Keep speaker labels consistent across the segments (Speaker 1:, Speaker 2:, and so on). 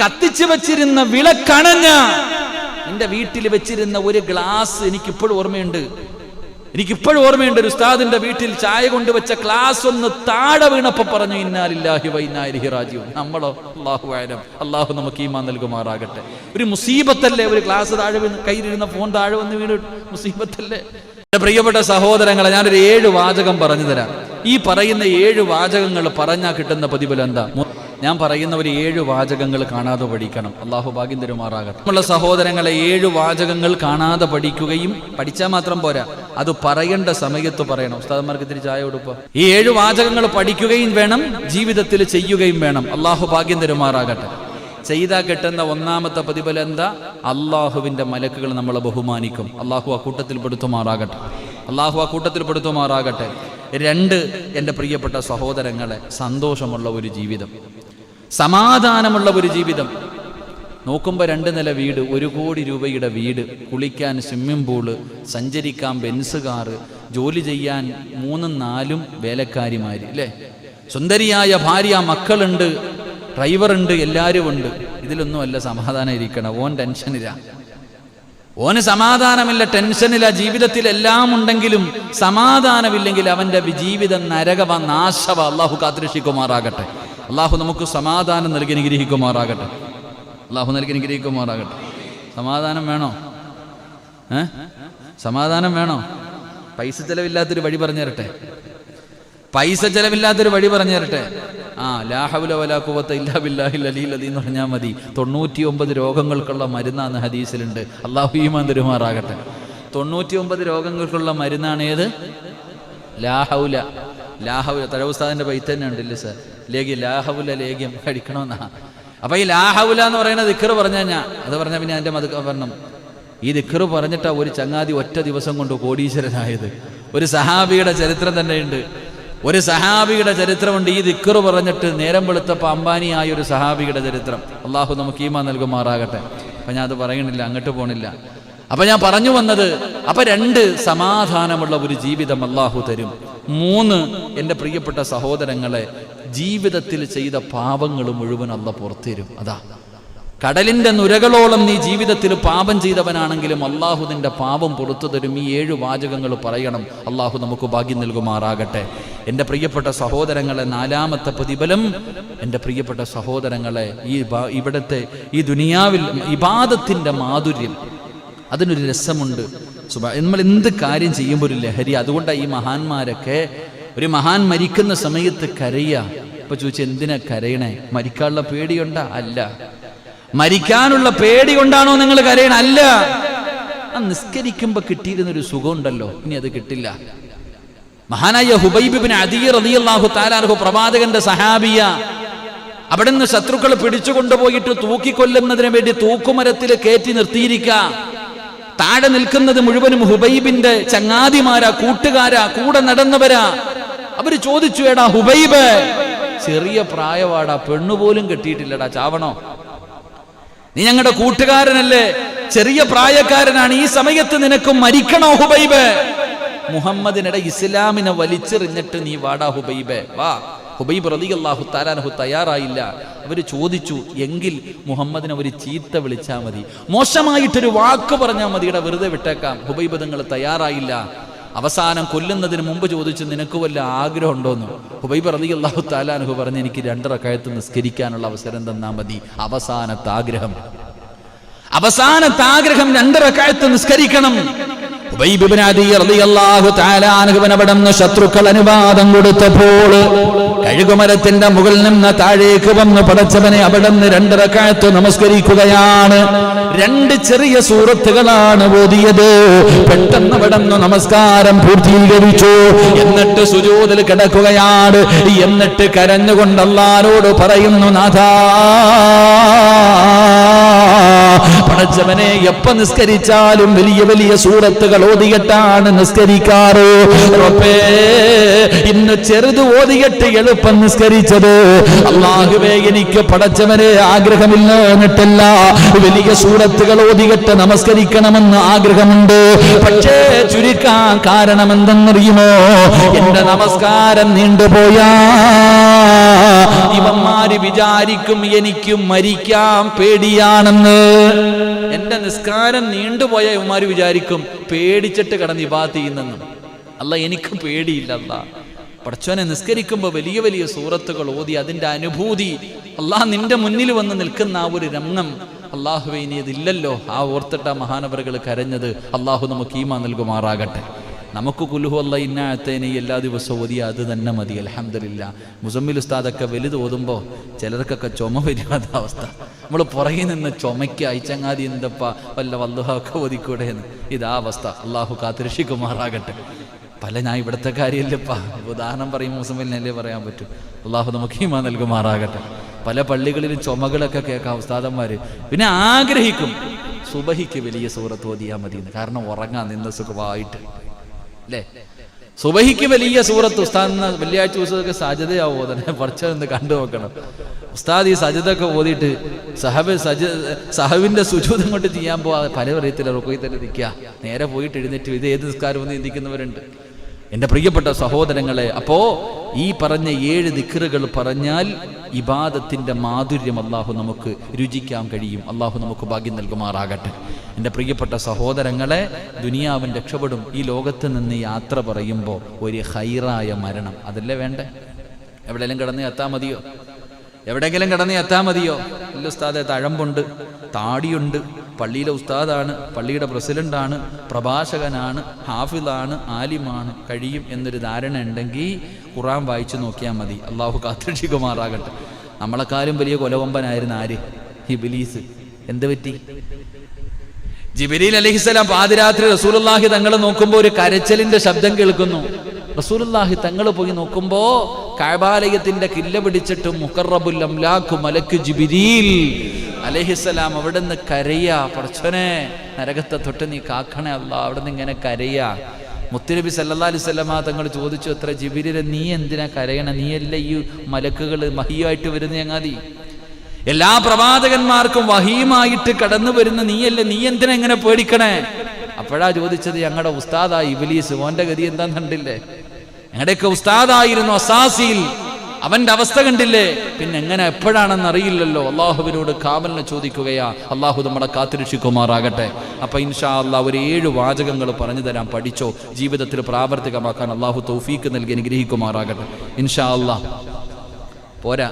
Speaker 1: കത്തിച്ചു വെച്ചിരുന്ന വിളക്കണഞ്ഞ എന്റെ വീട്ടിൽ വെച്ചിരുന്ന ഒരു ഗ്ലാസ് എനിക്കിപ്പോഴും ഓർമ്മയുണ്ട്. ഒരു ഉസ്താദിന്റെ വീട്ടിൽ ചായ കൊണ്ടുവച്ച ഗ്ലാസ് ഒന്ന് താഴെ വീണപ്പോ പറഞ്ഞു ഇന്നാ ലില്ലാഹി വ ഇന്നാ ഇലൈഹി റാജിഊൻ. നമ്മളോ അല്ലാഹു അഅലം, അല്ലാഹു നമുക്ക് ഈമാൻ നൽകുമാറാകട്ടെ. ഒരു മുസീബത്തല്ലേ ഒരു ഗ്ലാസ് താഴെ വീണ്, കയ്യിലിരുന്ന ഫോൺ താഴെ വന്ന് വീണ് മുസീബത്തല്ലേ? എന്റെ പ്രിയപ്പെട്ട സഹോദരങ്ങളെ, ഞാനൊരു 7 വാചകം പറഞ്ഞു തരാം. ഈ പറയുന്ന 7 വാചകങ്ങൾ പറഞ്ഞാൽ കിട്ടുന്ന പ്രതിഫലം എന്താ? ഞാൻ പറയുന്ന ഒരു 7 വാചകങ്ങൾ കാണാതെ പഠിക്കണം. അള്ളാഹു ഭാഗ്യം തരുമാറാകട്ടെ. നമ്മളുടെ സഹോദരങ്ങളെ, 7 വാചകങ്ങൾ കാണാതെ പഠിക്കുകയും, പഠിച്ചാൽ മാത്രം പോരാ, അത് പറയേണ്ട സമയത്ത് പറയണം. ഉസ്താദന്മാർക്ക് ഇത്തിരി ചായ കൊടുക്കുക. ഈ 7 വാചകങ്ങൾ പഠിക്കുകയും വേണം, ജീവിതത്തിൽ ചെയ്യുകയും വേണം. അള്ളാഹു ഭാഗ്യം തരുമാറാകട്ടെ. ചെയ്താൽ കിട്ടുന്ന ഒന്നാമത്തെ പ്രതിഫലം എന്താ? അള്ളാഹുവിന്റെ മലക്കുകൾ നമ്മളെ ബഹുമാനിക്കും. അള്ളാഹു ആ കൂട്ടത്തിൽ പെടുത്തുമാറാകട്ടെ. 2, എൻ്റെ പ്രിയപ്പെട്ട സഹോദരങ്ങളെ, സന്തോഷമുള്ള ഒരു ജീവിതം, സമാധാനമുള്ള ഒരു ജീവിതം. നോക്കുമ്പോൾ 2 നില വീട്, 1 കോടി രൂപയുടെ വീട്, കുളിക്കാൻ സ്വിമ്മിംഗ് പൂള്, സഞ്ചരിക്കാൻ ബെൻസ് കാറ്, ജോലി ചെയ്യാൻ 3, 4 വേലക്കാരിമാര്, അല്ലേ? സുന്ദരിയായ ഭാര്യ, മക്കളുണ്ട്, ഡ്രൈവറുണ്ട്, എല്ലാവരും ഉണ്ട്. ഇതിലൊന്നും അല്ല സമാധാനം ഇരിക്കണം. ഓൻ ടെൻഷനില്ല, ഓന് സമാധാനമില്ല, ടെൻഷനില്ല. ജീവിതത്തിൽ എല്ലാം ഉണ്ടെങ്കിലും സമാധാനമില്ലെങ്കിൽ അവന്റെ ജീവിതം നരകവ, നാശവ. അള്ളാഹു കാത്തുരക്ഷിക്കുമാറാകട്ടെ. അള്ളാഹു നമുക്ക് സമാധാനം നൽകി അനുഗ്രഹിക്കുമാറാകട്ടെ. സമാധാനം വേണോ? സമാധാനം വേണോ? പൈസ ചെലവില്ലാത്തൊരു വഴി പറഞ്ഞു തരട്ടെ. ലാ ഹൗല വലാ ഖുവത ഇല്ലാ ബില്ലാഹിൽ അലിയിൽ അദീം എന്ന് പറഞ്ഞാൽ മതി. 99 രോഗങ്ങൾക്കുള്ള മരുന്നാണ് ഹദീസിലുണ്ട്. അല്ലാഹു ഈമാൻ തരുമാറാകട്ടെ. 99 രോഗങ്ങൾക്കുള്ള മരുന്നാണ് ഏത്? ലാ ഹൗല. തഴവുസ്താദിന്റെ പൈത്ത് തന്നെ ഉണ്ടല്ലേ സാർ, ലേഖ്യം, ലാ ഹൗല ലേഖ്യം കഴിക്കണമെന്നാ. അപ്പൊ ഈ ലാ ഹൗല എന്ന് പറയുന്ന ദിക്ർ പറഞ്ഞാൽ അത് പറഞ്ഞാൽ പിന്നെ എൻ്റെ മതം ഈ ദിക്ർ പറഞ്ഞിട്ടാ ഒരു ചങ്ങാതി ഒറ്റ ദിവസം കൊണ്ട് കോടീശ്വരനായത്. ഒരു സഹാബിയുടെ ചരിത്രം തന്നെയുണ്ട്. ഈ ദിക്ർ പറഞ്ഞിട്ട് നേരം വെളുത്തപ്പോൾ അംബാനിയായ ഒരു സഹാബിയുടെ ചരിത്രം. അള്ളാഹു നമുക്ക് ഈമാൻ നൽകുമാറാകട്ടെ. അപ്പൊ ഞാൻ അത് പറയണില്ല, അങ്ങോട്ട് പോണില്ല. അപ്പൊ ഞാൻ പറഞ്ഞു വന്നത്, അപ്പൊ 2 സമാധാനമുള്ള ഒരു ജീവിതം അള്ളാഹു തരും. 3, എൻ്റെ പ്രിയപ്പെട്ട സഹോദരങ്ങളെ, ജീവിതത്തിൽ ചെയ്ത പാപങ്ങൾ മുഴുവൻ അള്ളാഹു പുറത്തുതരും. അതാ, കടലിന്റെ നുരകളോളം നീ ജീവിതത്തിൽ പാപം ചെയ്തവനാണെങ്കിലും അള്ളാഹു നിന്റെ പാപം പുറത്തു തരും. ഈ 7 വാചകങ്ങൾ പറയണം. അള്ളാഹു നമുക്ക് ഭാഗ്യം നൽകുമാറാകട്ടെ. എൻ്റെ പ്രിയപ്പെട്ട സഹോദരങ്ങളെ, 4ാമത്തെ പ്രതിഫലം, എൻ്റെ പ്രിയപ്പെട്ട സഹോദരങ്ങളെ, ഇവിടുത്തെ ഈ ദുനിയാവിൽ ഇബാദത്തിന്റെ മാധുര്യം, അതിനൊരു രസമുണ്ട്. നമ്മൾ എന്ത് കാര്യം ചെയ്യുമ്പോൾ ഒരു ലഹരി. അതുകൊണ്ടാണ് ഈ മഹാന്മാരൊക്കെ, ഒരു മഹാൻ മരിക്കുന്ന സമയത്ത് കരയുക. ഇപ്പൊ ചോദിച്ചു, എന്തിനാ കരയണേ? മരിക്കാനുള്ള പേടിയുണ്ടാ? അല്ല. മരിക്കാനുള്ള പേടി കൊണ്ടാണോ നിങ്ങൾ കരയണ? അല്ല. ആ നിസ്കരിക്കുമ്പോ കിട്ടിയിരുന്നൊരു സുഖം ഉണ്ടല്ലോ, ഇനി അത് കിട്ടില്ല. മഹാനായ ഹുബൈബ് ഇബ്നു അദീ റളിയല്ലാഹു തആല അൻഹു, പ്രവാചകന്റെ സഹാബിയ, അവിടെ നിന്ന് ശത്രുക്കൾ പിടിച്ചു കൊണ്ടുപോയിട്ട് തൂക്കിക്കൊല്ലുന്നതിന് വേണ്ടി തൂക്കുമരത്തിൽ കയറ്റി നിർത്തിയിരിക്കുക. താഴെ നിൽക്കുന്നത് മുഴുവനും ഹുബൈബിന്റെ ചങ്ങാതിമാരാ, കൂട്ടുകാരാ, കൂടെ നടന്നവരാ. അവര് ചോദിച്ചു, എടാ ഹുബൈബ്, ചെറിയ പ്രായവാടാ, പെണ്ണുപോലും കെട്ടിയിട്ടില്ലടാ, ചാവണോ? നീ ഞങ്ങളുടെ കൂട്ടുകാരനല്ലേ, ചെറിയ പ്രായക്കാരനാണ്, ഈ സമയത്ത് നിനക്ക് മരിക്കണോ ഹുബൈബ്? മുഹമ്മദിനിടെ ഇസ്ലാമിനെ വലിച്ചെറിഞ്ഞിട്ട് നീ വാടാ ഹുബൈബ്, വാ. ഹുബൈബ് റളിയല്ലാഹു തആല അൻഹു തയ്യാറായില്ല. അവർ ചോദിച്ചു, എങ്കിൽ മുഹമ്മദിനെ ഒരു ചീത്ത വിളിച്ചാൽ മതി, മോശമായിട്ടൊരു വാക്ക് പറഞ്ഞാൽ മതി, ഇവിടെ വെറുതെ വിട്ടേക്കാം. ഹുബൈബ് നിങ്ങൾ തയ്യാറായില്ല. അവസാനം കൊല്ലുന്നതിന് മുമ്പ് ചോദിച്ചു, നിനക്ക് വല്ല ആഗ്രഹം ഉണ്ടോന്ന്? ഹുബൈബ് റളിയല്ലാഹു തആല അൻഹു പറഞ്ഞു, എനിക്ക് 2 റക്അത്ത് നിസ്കരിക്കാനുള്ള അവസരം തന്നാൽ മതി. അവസാനത്തെ ആഗ്രഹം 2 റക്അത്ത് നിസ്കരിക്കണം. ഹുബൈബ് ഇബ്നു അദീ റളിയല്ലാഹു തആല അൻഹുവിന് അവിടുന്ന് ശത്രുക്കൾ അനുവാദം കൊടുത്തപ്പോൾ കഴുകുമരത്തിന്റെ മുകളിൽ നിന്ന് താഴേക്ക് വന്ന് പടച്ചവനെ അവിടുന്ന് 2 റക്അത്ത് നമസ്കരിക്കുകയാണ്. 2 ചെറിയ സൂറത്തുകളാണ് ഓതിയത്. പെട്ടെന്ന് അവിടുന്ന് നമസ്കാരം പൂർത്തീകരിച്ചു. എന്നിട്ട് സുജൂദിൽ കിടക്കുകയാണ്. എന്നിട്ട് കരഞ്ഞുകൊണ്ട് അല്ലാഹുവോട് പറയുന്നു, നാഥാ, പടച്ചവനെ,
Speaker 2: എപ്പോ നിസ്കരിച്ചാലും വലിയ വലിയ സൂറത്തുകൾ ഓതിയിട്ടാണ് നിസ്കരിക്കാറ്. റബ്ബേ, ഇന്ന് ചെറുത് ഓതിയിട്ട് എളുപ്പം നിസ്കരിച്ചത്. അല്ലാഹുവേ, എനിക്ക് പടച്ചവനെ ആഗ്രഹമില്ല എന്നിട്ടല്ല, വലിയ സൂറത്തുകൾ ഓതിയിട്ട് നമസ്കരിക്കണമെന്ന് ആഗ്രഹമുണ്ട്. പക്ഷേ ചുരുക്കാൻ കാരണം എന്തെന്നറിയുമോ? എന്റെ നമസ്കാരം നീണ്ടുപോയാ ഇവന്മാര് വിചാരിക്കും എനിക്ക് മരിക്കാൻ പേടിയാണെന്ന്. എന്റെ നിസ്കാരം നീണ്ടുപോയ ഇവന്മാര് വിചാരിക്കും പേടിച്ചിട്ട് കിടന്ന് ഇബാദത്ത് ചെയ്യുന്നെന്നും. അല്ല, എനിക്ക് പേടിയില്ല. അല്ല, പടച്ചോനെ നിസ്കരിക്കുമ്പോൾ വലിയ വലിയ സൂറത്തുകൾ ഓതി അതിന്റെ അനുഭൂതി, അല്ലാഹ് നിന്റെ മുന്നിൽ വന്ന് നിൽക്കുന്ന ആ ഒരു രംഗം, അല്ലാഹുവേ ഇനി അതില്ലല്ലോ. ആ ഓർത്തിട്ട മഹാനവറുകൾ കരഞ്ഞത്. അല്ലാഹു നമുക്ക് ഈമാൻ നൽകുമാറാകട്ടെ. നമുക്ക് കുൽഹു അല്ലാഹ് ഇന്നാ അഅ്തൈനാ എല്ലാ ദിവസവും ഓതിയ അത് തന്നെ മതി. അൽഹംദുലില്ലാ. മുസമ്മിൽ ഉസ്താദൊക്കെ വലുത് ഓതുമ്പോൾ ചിലർക്കൊക്കെ ചുമ വരാത്ത അവസ്ഥ. നമ്മൾ പുറകിൽ നിന്ന് ചുമയ്ക്ക് അയച്ചങ്ങാതി എന്തപ്പ വല്ല വല്ലുഹൊക്കെ ഓതിക്കൂടെ എന്ന്. ഇതാ അവസ്ഥ. അള്ളാഹു കാത്തിരക്ഷിക്കുമാറാകട്ടെ. ഞാൻ ഇവിടുത്തെ കാര്യമല്ലപ്പാ, ഉദാഹരണം പറയുമ്പോൾ മുസമ്മിലിനല്ലേ പറയാൻ പറ്റും. അള്ളാഹു നമുക്ക് ഈമാൻ നൽകുമാറാകട്ടെ. പല പള്ളികളിലും ചുമകളൊക്കെ കേൾക്കാം ഉസ്താദന്മാര്. പിന്നെ ആഗ്രഹിക്കും സുബഹിക്ക് വലിയ സൂറത്ത് ഓതിയാൽ മതിയെന്ന്. കാരണം ഉറങ്ങാൻ നിന്ന് സുഖമായിട്ട് അല്ലേ. സുബഹിക്ക് വലിയ സൂറത്ത് ഉസ്താദ് വെള്ളിയാഴ്ച ദിവസമൊക്കെ സജദയാവോ തന്നെ പഠിച്ചതെന്ന് കണ്ടു നോക്കണം. ഉസ്താദ് ഈ സജദൊക്കെ ഓതിയിട്ട് സഹവിന്റെ സുജൂദ് കൊണ്ട് ചെയ്യാൻ പോവാ പല പറയത്തില്ല. റുക്കോയിൽ തന്നെ നിൽക്കുക, നേരെ പോയിട്ട് എഴുന്നേറ്റ് ഇത് ഏത് നിസ്കാരം എന്ന് ചിന്തിക്കുന്നവരുണ്ട്. എൻ്റെ പ്രിയപ്പെട്ട സഹോദരങ്ങളെ, അപ്പോ ഈ പറഞ്ഞ 7 ദിക്റുകൾ പറഞ്ഞാൽ ഇബാദത്തിന്റെ മാധുര്യം അല്ലാഹു നമുക്ക് രുചിക്കാൻ കഴിയും. അല്ലാഹു നമുക്ക് ഭാഗ്യം നൽകുമാറാകട്ടെ. എൻ്റെ പ്രിയപ്പെട്ട സഹോദരങ്ങളെ, ദുനിയാവിൻ രക്ഷപ്പെടും. ഈ ലോകത്ത് നിന്ന് യാത്ര പറയുമ്പോൾ ഒരു ഖൈറായ മരണം അതല്ലേ വേണ്ടേ? എവിടെയെങ്കിലും കിടന്ന് എത്താൻ മതിയോ? എവിടെയെങ്കിലും കിടന്ന് എത്താൻ മതിയോ? ഇല്ല ഉസ്താദെ, തഴമ്പുണ്ട്, താടിയുണ്ട്, പള്ളിയിലെ ഉസ്താദാണ്, പള്ളിയുടെ പ്രസിഡന്റാണ്, പ്രഭാഷകനാണ്, ഹാഫിളാണ്, ആലിമാണ്, കഴിയും എന്നൊരു ധാരണ ഉണ്ടെങ്കിൽ ഖുർആൻ വായിച്ചു നോക്കിയാൽ മതി. അള്ളാഹു കാത്തിരക്ഷിക്കുമാറാകട്ടെ. നമ്മളെക്കാളും വലിയ കൊലകൊമ്പനായിരുന്നു ആര്? ഇബ്ലീസ്. എന്ത് പറ്റി? ജിബ്രീൽ അലൈഹിസ്സലാം പാതിരാത്രി റസൂലുള്ളാഹി തങ്ങൾ നോക്കുമ്പോൾ ഒരു കരച്ചിലിന്റെ ശബ്ദം കേൾക്കുന്നു. റസൂലുള്ളാഹി തങ്ങൾ പോയി നോക്കുമ്പോ കഅബാലയത്തിന്റെ കില്ല പിടിച്ചിട്ട് മുഖറബുൽ അംലാഖു മലക്ക് ജിബ്രീൽ അലൈഹിസ്സലാം അവിടെ നിന്ന് കരയാ. പടച്ചോനെ, നരകത്തെ തൊട്ട് നീ കാക്കണേ അല്ലാ. അവിടെ നിന്ന് ഇങ്ങനെ കരയാ. മുത്തുനബി സല്ലല്ലാഹു അലൈഹി വസല്ലമ തങ്ങൾ ചോദിച്ചു, എത്ര ജിബ്രീൽ, നീ എന്തിനാ കരയണ? നീയല്ല ഈ മലക്കുകൾ വഹിയായിട്ട് വരുന്ന ചങ്ങാതി. എല്ലാ പ്രവാചകന്മാർക്കും വഹീമായിട്ട് കടന്നു വരുന്ന നീയല്ലേ, നീ എന്തിനാ ഇങ്ങനെ പേടിക്കണേ? അപ്പോഴാ ചോദിച്ചത്, ഞങ്ങളുടെ ഉസ്താദായി ഇബ്ലീസ്. ഓന്റെ ഗതി എന്താന്ന് കണ്ടില്ലേ? ഞങ്ങളുടെയൊക്കെ ഉസ്താദായിരുന്നു അസാസിൽ. അവന്റെ അവസ്ഥ കണ്ടില്ലേ? പിന്നെ എങ്ങനെ എപ്പോഴാണെന്ന് അറിയില്ലല്ലോ. അള്ളാഹുവിനോട് കാവലിനെ ചോദിക്കുകയാ. അള്ളാഹു നമ്മളെ കാത്തിരക്ഷിക്കുമാറാകട്ടെ. അപ്പൊ ഇൻഷാ അല്ലാഹ് ഒരു 7 വാചകങ്ങൾ പറഞ്ഞു തരാം, പഠിച്ചോ, ജീവിതത്തിൽ പ്രാവർത്തികമാക്കാൻ അള്ളാഹു തൗഫീക്ക് നൽകി അനുഗ്രഹിക്കുമാറാകട്ടെ. ഇൻഷാ അല്ലാഹ്. പോരാ,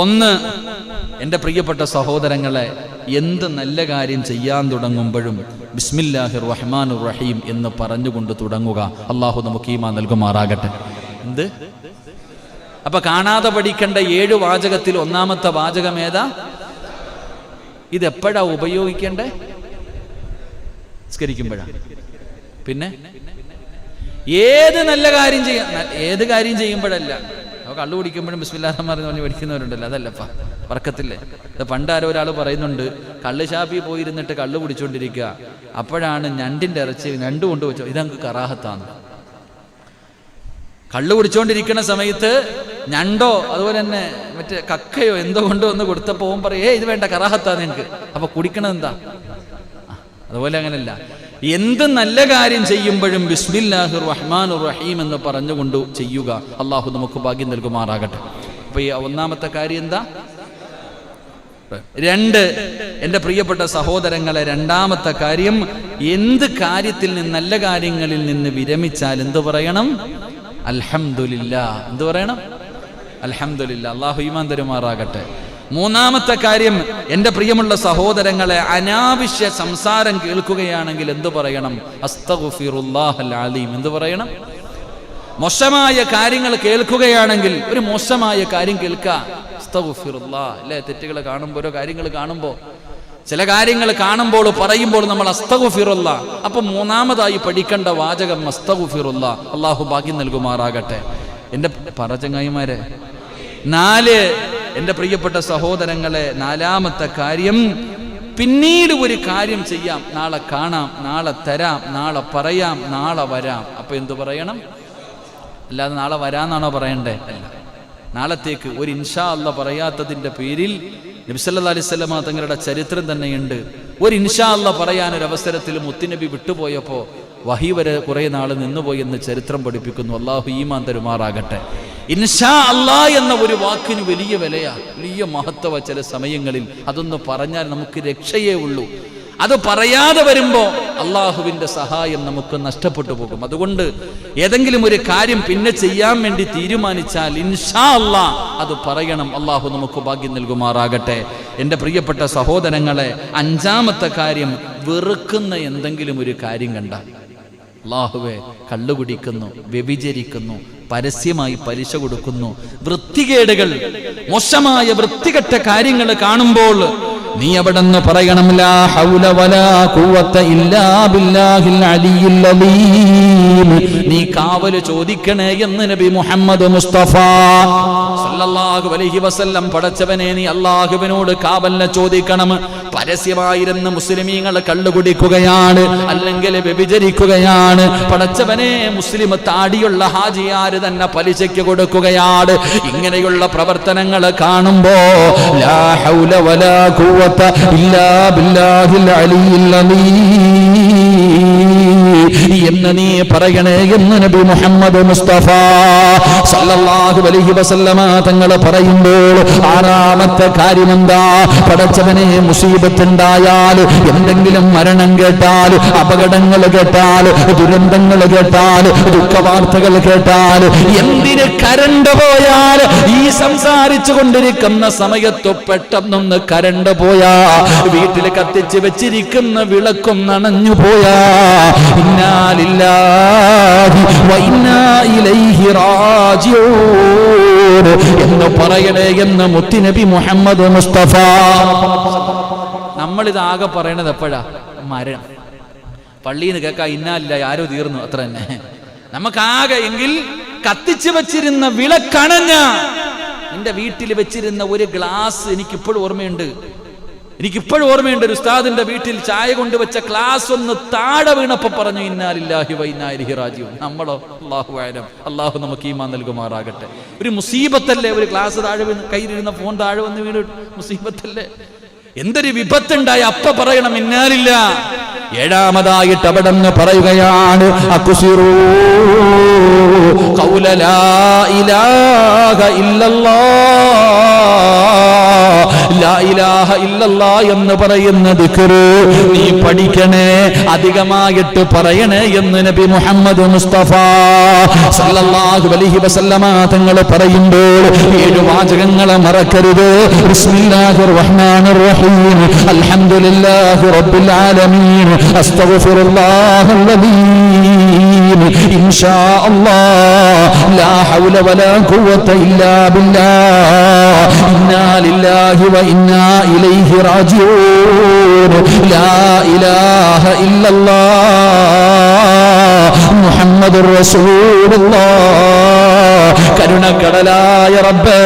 Speaker 2: 1, എൻ്റെ പ്രിയപ്പെട്ട സഹോദരങ്ങളെ, എന്ത് നല്ല കാര്യം ചെയ്യാൻ തുടങ്ങുമ്പോഴും ബിസ്മില്ലാഹിർ റഹ്മാനിർ റഹീം എന്ന് പറഞ്ഞുകൊണ്ട് തുടങ്ങുക. അള്ളാഹു നമുക്ക് ഈമാൻ നൽകുമാറാകട്ടെ. എന്ത്? അപ്പൊ കാണാതെ പഠിക്കേണ്ട 7 വാചകത്തിൽ 1-ാമത്തെ വാചകം ഏതാ? ഇതെപ്പോഴാ ഉപയോഗിക്കേണ്ടേ? നിസ്കരിക്കുമ്പോഴാ. പിന്നെ ഏത് നല്ല കാര്യം ഏത് കാര്യം ചെയ്യുമ്പോഴല്ല. കള്ളു കുടിക്കുമ്പോഴും ബിസ്മില്ലാഹിർ റഹ്മാനിർ റഹീം പറഞ്ഞ് പഠിക്കുന്നവരുണ്ടല്ലോ, അതല്ലപ്പാ വർക്കത്തില്ലേ. ഇത് പണ്ടാരോ ഒരാൾ പറയുന്നുണ്ട്, കള്ള് ഷാപ്പിൽ പോയിരുന്നിട്ട് കള്ളു കുടിച്ചുകൊണ്ടിരിക്കുക, അപ്പോഴാണ് ഞണ്ടിന്റെ ഇറച്ചി ഞണ്ട് കൊണ്ടുവച്ചോ, ഇതങ്ങ് കറാഹത്താണ്. കള്ളു കുടിച്ചുകൊണ്ടിരിക്കുന്ന സമയത്ത് ഞണ്ടോ അതുപോലെ തന്നെ മറ്റേ കക്കയോ എന്തോ കൊണ്ടുവന്ന് കൊടുത്തപ്പോ ഓൻ പറയും, ഇത് വേണ്ട, കറാഹത്താ നിങ്ങൾക്ക്. അപ്പൊ കുടിക്കണത് എന്താ? അതുപോലെ അങ്ങനല്ല, എന്ത് നല്ല കാര്യം ചെയ്യുമ്പോഴും ബിസ്മില്ലാഹിർ റഹ്മാനിർ റഹീം എന്ന് പറഞ്ഞുകൊണ്ട് ചെയ്യുക. അള്ളാഹു നമുക്ക് ഭാഗ്യം നൽകുമാറാകട്ടെ. അപ്പൊ ഈ 1-ാമത്തെ കാര്യം എന്താ? 2, എൻ്റെ പ്രിയപ്പെട്ട സഹോദരങ്ങളെ, 2-ാമത്തെ കാര്യം, എന്ത് കാര്യത്തിൽ നിന്ന്, നല്ല കാര്യങ്ങളിൽ നിന്ന് വിരമിച്ചാൽ എന്ത് പറയണം? അൽഹംദുലില്ലാ. എന്ത് പറയണം? അൽഹംദുലില്ലാ. അള്ളാഹു ഈമാൻ തരുമാറാകട്ടെ. 3-ാമത്തെ കാര്യം, എൻ്റെ പ്രിയമുള്ള സഹോദരങ്ങളെ, അനാവശ്യ സംസാരം കേൾക്കുകയാണെങ്കിൽ എന്തു പറയണം? അസ്തഗ്ഫിറുല്ലാഹൽ അലീം. എന്തു പറയണം? മോശമായ കാര്യങ്ങൾ കേൾക്കുകയാണെങ്കിൽ, ഒരു മോശമായ കാര്യം കേൾക്കുക, അസ്തഗ്ഫിറുല്ലാഹ്. അല്ലേ, തെറ്റുകൾ കാണുമ്പോൾ, ഓരോ കാര്യങ്ങൾ കാണുമ്പോൾ, ചില കാര്യങ്ങൾ കാണുമ്പോൾ പറയുമ്പോൾ നമ്മൾ അസ്തഗ്ഫിറുല്ലാഹ്. അപ്പൊ 3-ാമതായി പഠിക്കേണ്ട വാചകം അസ്തഗ്ഫിറുല്ലാഹ്. അള്ളാഹു ഭാഗ്യം നൽകുമാറാകട്ടെ. എൻ്റെ പറചങ്ങായിമാരെ, 4, എൻ്റെ പ്രിയപ്പെട്ട സഹോദരങ്ങളെ, 4-ാമത്തെ കാര്യം,
Speaker 1: പിന്നീട് ഒരു കാര്യം ചെയ്യാം, നാളെ കാണാം, നാളെ തരാം, നാളെ പറയാം, നാളെ വരാം. അപ്പൊ എന്തു പറയണം? അല്ലാതെ നാളെ വരാന്നാണോ പറയണ്ടേ? അല്ല. നാളത്തേക്ക് ഒരു ഇൻഷാ അല്ലാഹ് പറയാത്തതിന്റെ പേരിൽ നബി സല്ലല്ലാഹു അലൈഹി വസല്ലമ തങ്ങളുടെ ചരിത്രം തന്നെയുണ്ട്. ഒരു ഇൻഷാ അല്ലാഹ് പറയാനൊരവസരത്തിൽ മുത്തുനബി വിട്ടുപോയപ്പോൾ വഹി വരെ കുറെ നാൾ നിന്നുപോയി എന്ന് ചരിത്രം പഠിപ്പിക്കുന്നു. അള്ളാഹു ഈമാൻ തരുമാറാകട്ടെ. ഇൻഷാ അല്ലാഹ് എന്ന ഒരു വാക്കിന് വലിയ വിലയാ, വലിയ മഹത്വ. ചില സമയങ്ങളിൽ അതൊന്ന് പറഞ്ഞാൽ നമുക്ക് രക്ഷയേ ഉള്ളൂ. അത് പറയാതെ വരുമ്പോൾ അള്ളാഹുവിൻ്റെ സഹായം നമുക്ക് നഷ്ടപ്പെട്ടു പോകും. അതുകൊണ്ട് ഏതെങ്കിലും ഒരു കാര്യം പിന്നെ ചെയ്യാൻ വേണ്ടി തീരുമാനിച്ചാൽ ഇൻഷാ അല്ലാഹ് അത് പറയണം. അള്ളാഹു നമുക്ക് ഭാഗ്യം നൽകുമാറാകട്ടെ. എൻ്റെ പ്രിയപ്പെട്ട സഹോദരങ്ങളെ, അഞ്ചാമത്തെ കാര്യം, വെറുക്കുന്ന എന്തെങ്കിലും ഒരു കാര്യം കണ്ടാൽ, അല്ലാഹുവേ കള്ളു കുടിക്കുന്നു, വ്യഭിചരിക്കുന്നു, പരസ്യമായി പലിശ കൊടുക്കുന്നു, വൃത്തികേടുകൾ, മോശമായ വൃത്തികെട്ട കാര്യങ്ങൾ കാണുമ്പോൾ നീ അവിടെ നിന്ന് പറയണം, ലാ ഹൗല വലാ ഖുവത ഇല്ലാ ബില്ലാഹിൽ അലിയിൽ അലീം. നീ കാവല് ചോദിക്കണേ എന്ന് നബി മുഹമ്മദ് മുസ്തഫ സല്ലല്ലാഹു അലൈഹി വസല്ലം. പടച്ചവനെ, നീ അല്ലാഹുവിനോട് കാവലിനെ ചോദിക്കണം. പരസ്യമായിരുന്ന മുസ്ലിമീങ്ങൾ കള്ളു കുടിക്കുകയാണ്, അല്ലെങ്കിൽ വ്യഭിചരിക്കുകയാണ്. പടച്ചവനെ, മുസ്ലിം താടിയുള്ള ഹാജിയാര് തന്നെ പലിശയ്ക്ക് കൊടുക്കുകയാണ്. ഇങ്ങനെയുള്ള പ്രവർത്തനങ്ങൾ കാണുമ്പോ ലാ ഹൗല വലാ ഖുവത ഇല്ലാ ബില്ലാഹിൽ അലിയിൽ അലീം എന്ന് നീ പറയണേ എന്ന് നബി മുഹമ്മദ് മുസ്തഫ സല്ലല്ലാഹു അലൈഹി വസല്ലമ തങ്ങൾ പറയുമ്പോൾ ആറാമത്തെ കാര്യം എന്താ? പടച്ചവനെ, മുസീബത്തുണ്ടായാൽ, എന്തെങ്കിലും മരണം കേട്ടാൽ, അപകടങ്ങൾ കേട്ടാൽ, ദുരന്തങ്ങൾ കേട്ടാൽ, ദുഃഖവാർത്തകൾ കേട്ടാൽ, എന്തിന് കരണ്ട് പോയാൽ, ഈ സംസാരിച്ചു കൊണ്ടിരിക്കുന്ന സമയത്ത് പെട്ടെന്നൊന്ന് കരണ്ട് പോയാ, വീട്ടിൽ കത്തിച്ച് വെച്ചിരിക്കുന്ന വിളക്കും നനഞ്ഞു പോയാ, ഇന്നാ ലില്ലാഹി വ ഇന്നാ ഇലൈഹി റാജിഊൻ എന്ന് പറയണേ എന്ന് മുത്തുനബി മുഹമ്മദ് മുസ്തഫ. നമ്മളിത് ആകെ പറയണത് എപ്പോഴാ? മരണം. പള്ളിയിൽ നിന്ന് കേൾക്കാം ഇന്നാ ലില്ലാഹി, ആരോ തീർന്നു, അത്ര തന്നെ. നമുക്കാകെ എങ്കിൽ കത്തിച്ചു വെച്ചിരുന്ന വിളക്കണഞ്ഞ, എന്റെ വീട്ടിൽ വെച്ചിരുന്ന ഒരു ഗ്ലാസ് എനിക്കിപ്പോഴും ഓർമ്മയുണ്ട്. ഒരു ഉസ്താദിന്റെ വീട്ടിൽ ചായ കൊണ്ടുവച്ച ഗ്ലാസ് ഒന്ന് താഴെ വീണപ്പോ പറഞ്ഞു, ഇന്നാ ലില്ലാഹി വ ഇന്നാ ഇലൈഹി റാജിഊൻ. നമ്മളോ? അല്ലാഹു അഅലം. അല്ലാഹു നമുക്ക് ഈമാൻ നൽകുമാറാകട്ടെ. ഒരു മുസീബത്തല്ലേ, ഒരു ഗ്ലാസ് താഴെ വീണ്, കയ്യിലിരുന്ന ഫോൺ താഴെ വന്ന് വീണ്, മുസീബത്തല്ലേ? എന്തൊരു വിപത്തുണ്ടായി അപ്പ പറയണം ഇന്നാ ലില്ലാഹി. ഏഴാമതായിട്ട് അവിടെ നിന്ന് പറയുകയാണ്, അക്സിറൂ ഖൗല ലാ ഇലാഹ ഇല്ലല്ലാഹ്. ലാ ഇലാഹ ഇല്ലല്ലാഹ് എന്ന് പറയുന്ന ദിക്റ് നീ പഠിക്കണേ, അധികമായിട്ട് പറയണേ എന്ന് നബി മുഹമ്മദ് മുസ്തഫ സല്ലല്ലാഹു അലൈഹി വസല്ലമ തങ്ങൾ പറയുമ്പോൾ 7 വാചകങ്ങളെ മറക്കരുത്. ബിസ്മില്ലാഹിർ റഹ്മാനിർ റഹീം, അൽഹംദുലില്ലാഹി റബ്ബിൽ ആലമീൻ, അസ്തഗ്ഫിറുല്ലാഹൽ അലീം, ഇൻഷാ അല്ലാഹ്, ലാ ഹൗല വലാ ഖുവത ഇല്ലാ ബില്ലാഹ്, ഇന്നാ ലില്ലാഹി വ ഇന്നാ ഇലൈഹി റാജിഊൻ, ലാ ഇലാഹ ഇല്ലല്ലാഹ് മുഹമ്മദുർ റസൂലുള്ളാഹ്. കരുണക്കടലായ റബ്ബേ,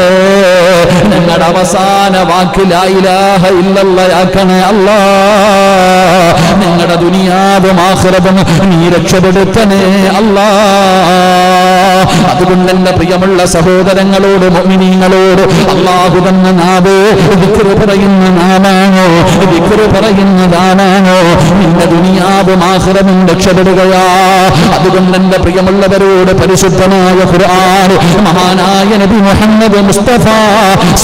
Speaker 1: ഞങ്ങളുടെ അവസാന വാക്ക് ലാ ഇലാഹ ഇല്ലല്ലാഹ് ആക്കണേ അല്ലാഹ്. ഞങ്ങളുടെ ദുനിയാവും ആഖിറത്തും നീ രക്ഷപ്പെടുത്തണേ അല്ലാഹ്. അതുകൊണ്ട് എന്റെ പ്രിയമുള്ള സഹോദരങ്ങളോട്, മുഅ്മിനീങ്ങളോട്, അല്ലാഹു തന്ന നാവ് ദിക്റ് പറയുന്ന നാമാണോ, ദിക്റ് പറയുന്നതാണോ നിന്റെ ദുനിയാവും ആഖിറത്തും രക്ഷപ്പെടുകയാ. അതുകൊണ്ട് എന്റെ പ്രിയമുള്ളവരോട് പരിശുദ്ധമായ ഖുർആൻ, മഹാനായ നബി മുഹമ്മദ് മുസ്തഫ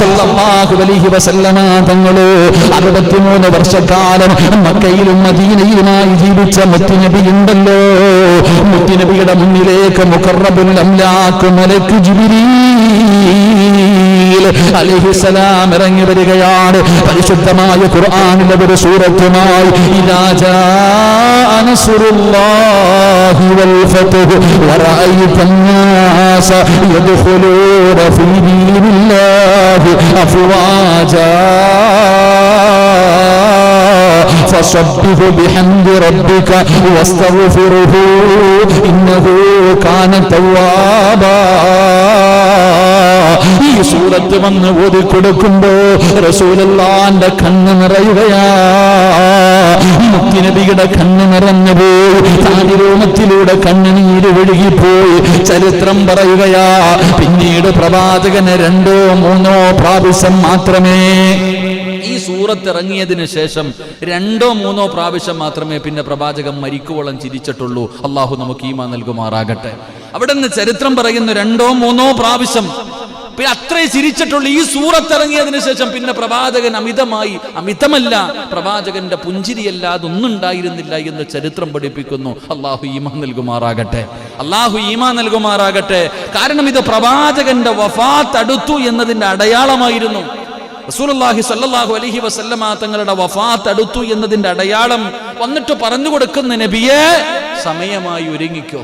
Speaker 1: സല്ലല്ലാഹു അലൈഹി വസല്ലമ തങ്ങളെ 63 വർഷക്കാലം മക്കയിലും മദീനയിലുമായി ജീവിച്ച മുത്തുനബി ഉണ്ടല്ലോ. മുത്തുനബിയുടെ മുന്നിലേക്ക് മുഖറബുൽ അംലാഖ് മലക്ക് ജിബ്രീൽ അലൈഹിസ്സലാം ഇറങ്ങി വരികയാണ്. പരിശുദ്ധമായ ഖുർആനിലെ ഒരു സൂറത്തുമായി, ഇദാ ജാഅ നസ്റുല്ലാഹി വൽ ഫത്ഹ് വറഅയ്തൻ നാസ യദ്ഖുലൂന ഫീ ദീനില്ലാഹി അഫ്വാജാ فسبح بحمد ربك واستغفره إنه كان توابا.
Speaker 2: ഈ സൂറത്ത് വന്ന് ഓതിക്കൊടുക്കുമ്പോ റസൂലുള്ളാന്റെ കണ്ണ് നിറയുകയാ. മുത്തുനബിയുടെ കണ്ണ് നിറഞ്ഞു പോയി, താടിരോമത്തിലൂടെ കണ്ണുനീര് ഒഴുകിപ്പോയി. ചരിത്രം പറയുകയാ, പിന്നീട് പ്രവാചകന് 2 or 3 പ്രാവശ്യം മാത്രമേ ഈ സൂറത്ത് ഇറങ്ങിയതിനു ശേഷം 2 or 3 പ്രാവശ്യം മാത്രമേ പിന്നെ പ്രവാചകൻ മരിക്കുവോളം ചിരിച്ചിട്ടുള്ളൂ. അള്ളാഹു നമുക്ക് ഈമാൻ നൽകുമാറാകട്ടെ. അവിടെ നിന്ന് ചരിത്രം പറയുന്നു 2 or 3 പ്രാവശ്യം അത്രേ ചിരിച്ചിട്ടുള്ളൂ. ഈ സൂറത്ത് ഇറങ്ങിയതിനു ശേഷം പിന്നെ പ്രവാചകൻ അമിതമല്ല, പ്രവാചകന്റെ പുഞ്ചിരിയല്ലാതെ ഒന്നും ഉണ്ടായിരുന്നില്ല എന്ന് ചരിത്രം പഠിപ്പിക്കുന്നു. അള്ളാഹു ഈമാൻ നൽകുമാറാകട്ടെ, അള്ളാഹു ഈമാൻ നൽകുമാറാകട്ടെ. കാരണം ഇത് പ്രവാചകന്റെ വഫാത്ത് അടുത്തു എന്നതിന്റെ അടയാളമായിരുന്നു. റസൂലുള്ളാഹി സ്വല്ലല്ലാഹു അലൈഹി വസല്ലമ തങ്ങളുടെ വഫാത്ത് അടുത്തു എന്നതിന്റെ അടയാളം വന്നിട്ട് പറഞ്ഞു കൊടുക്കുന്ന നബിയെ സമയമായി ഒരുങ്ങിക്കോ,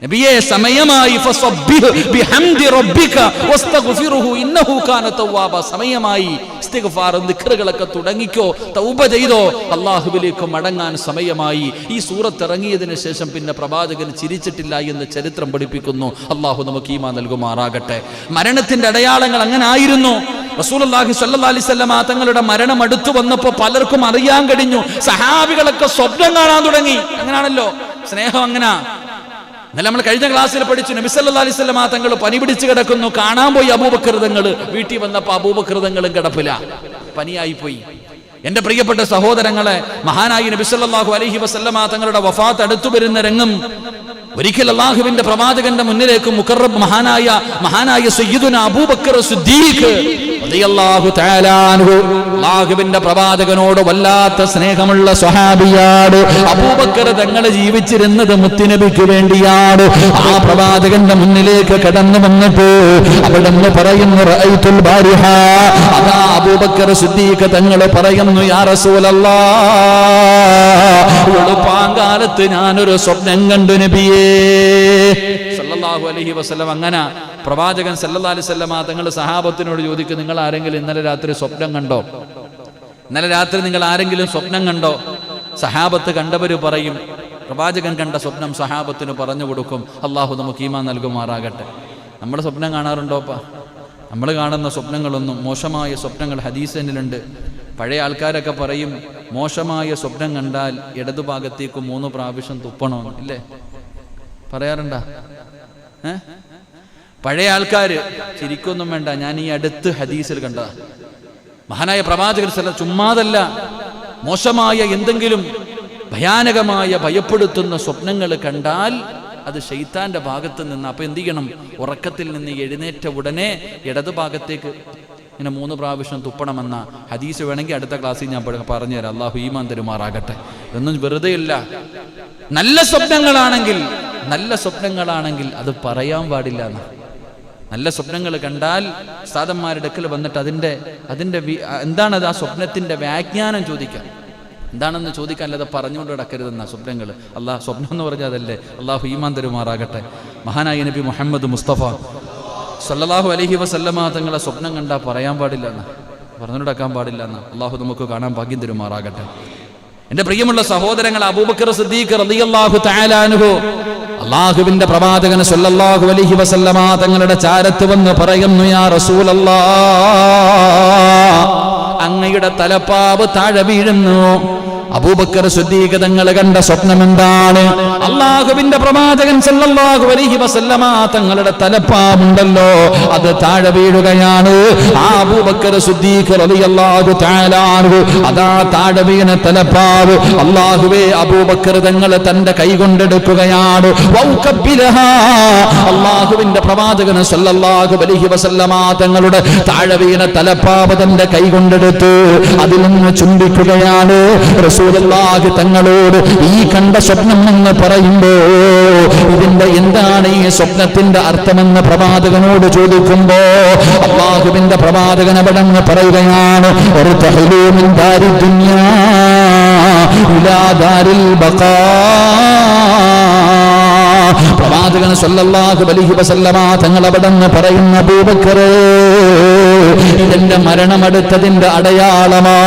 Speaker 2: നബിയെ സമയമായി, ഫസബ്ബിഹ് ബിഹംദി റബ്ബിക വസ്തഗ്ഫിറുഹു ഇന്നഹു കാന തവ്വാബ. സമയമായി, ഇസ്തിഗ്ഫാർ ദിക്റുകളൊക്കെ തുടങ്ങിക്കോ, തൗബ ചെയ്തോ, അല്ലാഹുവിലേക്ക് മടങ്ങാൻ സമയമായി. ഈ സൂറത്ത് ഇറങ്ങിയതിനു ശേഷം പിന്നെ പ്രവാചകൻ ചിരിച്ചിട്ടില്ല എന്ന് ചരിത്രം പഠിപ്പിക്കുന്നു. അല്ലാഹു നമുക്ക് ഈമാൻ നൽകുമാറാകട്ടെ. മരണത്തിന്റെ അടയാളങ്ങൾ അങ്ങനെ ആയിരുന്നു. റസൂലുള്ളാഹി സ്വല്ലല്ലാഹു അലൈഹി വസല്ലമ തങ്ങളുടെ മരണം അടുത്തു വന്നപ്പോൾ പലർക്കും അറിയാൻ കഴിഞ്ഞു. സഹാബികളൊക്കെ സ്വപ്നം കാണാൻ തുടങ്ങി. അങ്ങനാണല്ലോ സ്നേഹം. അങ്ങനെ എന്നാൽ നമ്മൾ കഴിഞ്ഞ ക്ലാസ്സിൽ പഠിച്ചു, നബി സല്ലല്ലാഹു അലൈഹി വസല്ലമ തങ്ങൾ പനി പിടിച്ച് കിടക്കുന്നു. കാണാൻ പോയി അബൂബക്കർ തങ്ങൾ. വീട്ടിൽ വന്നപ്പോൾ അബൂബക്കർ തങ്ങളും കിടപ്പില്ല, പനിയായിപ്പോയി. എന്റെ പ്രിയപ്പെട്ട സഹോദരങ്ങളെ, മഹാനായ നബി സല്ലല്ലാഹു അലൈഹി വസല്ലമ തങ്ങളുടെ വഫാത്ത് അടുത്തു വരുന്ന രംഗം ഒരിക്കൽ അല്ലാഹുവിന്റെ പ്രവാചകന്റെ മുന്നിലേക്ക് മുഖറബ് മഹാനായ സയ്യിദുനാ അബൂബക്കർ സിദ്ദീഖ് റളിയല്ലാഹു തആല അൻഹു, അല്ലാഹുവിന്റെ പ്രവാചകനോട് വല്ലാത്ത സ്നേഹമുള്ള സ്വഹാബിയാണ്. അബൂബക്കർ തങ്ങൾ ജീവിച്ചിരുന്നത് മുത്തുനബിക്ക് വേണ്ടിയാണ്. ആ പ്രവാചകന്റെ മുന്നിലേക്ക് കടന്നു വന്നിട്ട് അവിടുന്ന് പറയുന്നു, റഅയ്തുൽ ബാരിഹ. അതാ അബൂബക്കർ സിദ്ദീഖ് തങ്ങൾ പറയുന്നു, യാ റസൂലല്ലാഹ്, വെളുപ്പാങ്കാലത്ത് ഞാനൊരു സ്വപ്നം കണ്ടു നബിയേ സല്ലല്ലാഹു അലൈഹി വസല്ലം. അങ്ങനെ പ്രവാചകൻ സല്ലല്ലാഹു അലൈഹി വസല്ലം തങ്ങൾ സഹാബത്തിനോട് ചോദിക്കും, നിങ്ങൾ ആരെങ്കിലും ഇന്നലെ രാത്രി സ്വപ്നം കണ്ടോ? ഇന്നലെ രാത്രി നിങ്ങൾ ആരെങ്കിലും സ്വപ്നം കണ്ടോ? സഹാബത്ത് കണ്ടവര് പറയും. പ്രവാചകൻ കണ്ട സ്വപ്നം സഹാബത്തിന് പറഞ്ഞു കൊടുക്കും. അള്ളാഹു നമുക്ക് ഈമാൻ നൽകുമാറാകട്ടെ. നമ്മൾ സ്വപ്നം കാണാറുണ്ടോപ്പാ? നമ്മൾ കാണുന്ന സ്വപ്നങ്ങളൊന്നും മോശമായ സ്വപ്നങ്ങൾ ഹദീസിലുണ്ട്. പഴയ ആൾക്കാരൊക്കെ പറയും, മോശമായ സ്വപ്നം കണ്ടാൽ ഇടതുഭാഗത്തേക്ക് 3 പ്രാവശ്യം തുപ്പണമെന്ന്. ഇല്ലേ, പറയാറുണ്ടാ? പഴയ ആൾക്കാര് ചിരിക്കൊന്നും വേണ്ട. ഞാൻ ഈ അടുത്ത് ഹദീസിൽ കണ്ട മഹാനായ പ്രവാചകൻ ചുമ്മാതല്ല, മോശമായ എന്തെങ്കിലും ഭയാനകമായ ഭയപ്പെടുത്തുന്ന സ്വപ്നങ്ങൾ കണ്ടാൽ അത് ശൈത്താന്റെ ഭാഗത്ത് നിന്ന്. അപ്പൊ എന്ത് ചെയ്യണം? ഉറക്കത്തിൽ നിന്ന് എഴുന്നേറ്റ ഉടനെ ഇടതുഭാഗത്തേക്ക് ഇങ്ങനെ 3 പ്രാവശ്യം തുപ്പണമെന്ന ഹദീസ് വേണമെങ്കിൽ അടുത്ത ക്ലാസ്സിൽ ഞാൻ പറഞ്ഞുതരാം. അള്ളാഹു ഈമാൻ തരുമാറാകട്ടെ. ഇതൊന്നും വെറുതെ ഇല്ല. നല്ല സ്വപ്നങ്ങളാണെങ്കിൽ അത് പറയാൻ പാടില്ല എന്ന്. നല്ല സ്വപ്നങ്ങൾ കണ്ടാൽ ഉസ്താദന്മാരുടെ അടുക്കൽ വന്നിട്ട് അതിന്റെ എന്താണത്, ആ സ്വപ്നത്തിന്റെ വ്യാഖ്യാനം ചോദിക്കാം. എന്താണെന്ന് ചോദിക്കാൻ, അല്ലാതെ പറഞ്ഞുകൊണ്ട് കിടക്കരുതെന്ന സ്വപ്നങ്ങൾ. സ്വപ്നം എന്ന് പറഞ്ഞാൽ അതല്ലേ. അള്ളാഹു ഈമാൻ തരുമാറാകട്ടെ. മഹാനായ നബി മുഹമ്മദ് മുസ്തഫ സല്ലല്ലാഹു അലൈഹി വസല്ലമ തങ്ങളെ സ്വപ്നം കണ്ടാൽ പറയാൻ പാടില്ല എന്ന്, പറഞ്ഞുകൊടുക്കാൻ പാടില്ല എന്ന്. അള്ളാഹു നമുക്ക് കാണാൻ ഭാഗ്യം തരുമാറാകട്ടെ. എന്റെ പ്രിയമുള്ള സഹോദരങ്ങൾ, അബൂബക്കർ സിദ്ദീഖ് റളിയല്ലാഹു തആല അൻഹു അല്ലാഹുവിന്റെ പ്രവാചകൻ സല്ലല്ലാഹു അലൈഹി വസല്ലമ തങ്ങളുടെ ചാരത്ത് വന്ന് പറയുന്നു, യാ റസൂലല്ലാഹ്, അങ്ങയുടെ തലപ്പാവ് താഴെ വീഴുന്നു. അബൂബക്കർ സിദ്ദീഖ് തങ്ങൾ കണ്ട സ്വപ്നം എന്താണ്? അല്ലാഹുവിന്റെ പ്രവാചകൻ സല്ലല്ലാഹു അലൈഹി വസല്ലമ തങ്ങളുടെ തലപ്പാവുണ്ടല്ലോ, അത് താഴെ വീഴുകയാണ്. ആ അബൂബക്കർ സിദ്ദീഖ് റളിയല്ലാഹു തആല അൻഹു അതാ താഴെ വീണ തലപ്പാവ് അല്ലാഹുവേ അബൂബക്കർ തങ്ങൾ തന്റെ കൈ കൊണ്ടെടുക്കുകയാണ്. അല്ലാഹുവിന്റെ പ്രവാചകൻ സല്ലല്ലാഹു അലൈഹി വസല്ലമ തങ്ങളുടെ താഴെ വീണ തലപ്പാവ് തന്റെ കൈ കൊണ്ടെടുത്തു അതിൽ നിന്ന് ചുംബിക്കുകയാണ്. റസൂലുള്ളാഹി തങ്ങളോട് ഈ കണ്ട സ്വപ്നം എന്ന് പറയുമ്പോ ഇതിന്റെ എന്താണ് ഈ സ്വപ്നത്തിന്റെ അർത്ഥമെന്ന് പ്രവാചകനോട് ചോദിക്കുമ്പോ അല്ലാഹുവിന്റെ പ്രവാചകൻ അവിടെ പറയുകയാണ്, മിൻ ദാരി ദുനിയാ ഇലാ ദാരിൽ ബഖാ. പ്രവാചകൻ സല്ലല്ലാഹു അലൈഹി വസല്ലമ തങ്ങൾ അവിടെ പറയുന്ന, അബൂബക്കറേ, ഇതെന്റെ മരണമടുത്തതിന്റെ അടയാളമാ.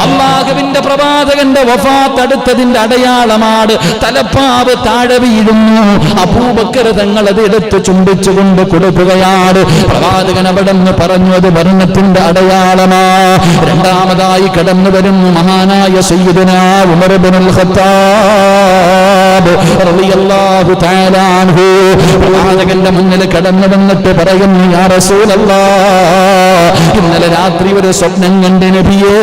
Speaker 2: അല്ലാഹുവിന്റെ പ്രവാചകന്റെ വഫാത്ത് അടുത്തതിന്റെ അടയാളമാണ്. തലപ്പാവ് താഴെ വീഴുന്നു. അബൂബക്കർ തങ്ങൾ അത് എടുത്ത് ചുംബിച്ചുകൊണ്ട് കൊടുക്കുകയാണ്. പ്രവാചകൻ അവിടെ നിന്ന് പറഞ്ഞു, അത് മരണത്തിന്റെ അടയാളമാ. രണ്ടാമതായി കടന്നു വരുന്നു മഹാനായ സയ്യിദുനാ ഉമർ ഇബ്നുൽ ഖത്താബ് റളിയല്ലാഹു തആല അൻഹു. പ്രവാചകന്റെ മുന്നിൽ കടന്നു വന്നിട്ട് പറയുന്നു, യാ റസൂലല്ലാഹ്, ഇന്നലെ രാത്രി ഒരു സ്വപ്നം കണ്ട നബിയേ,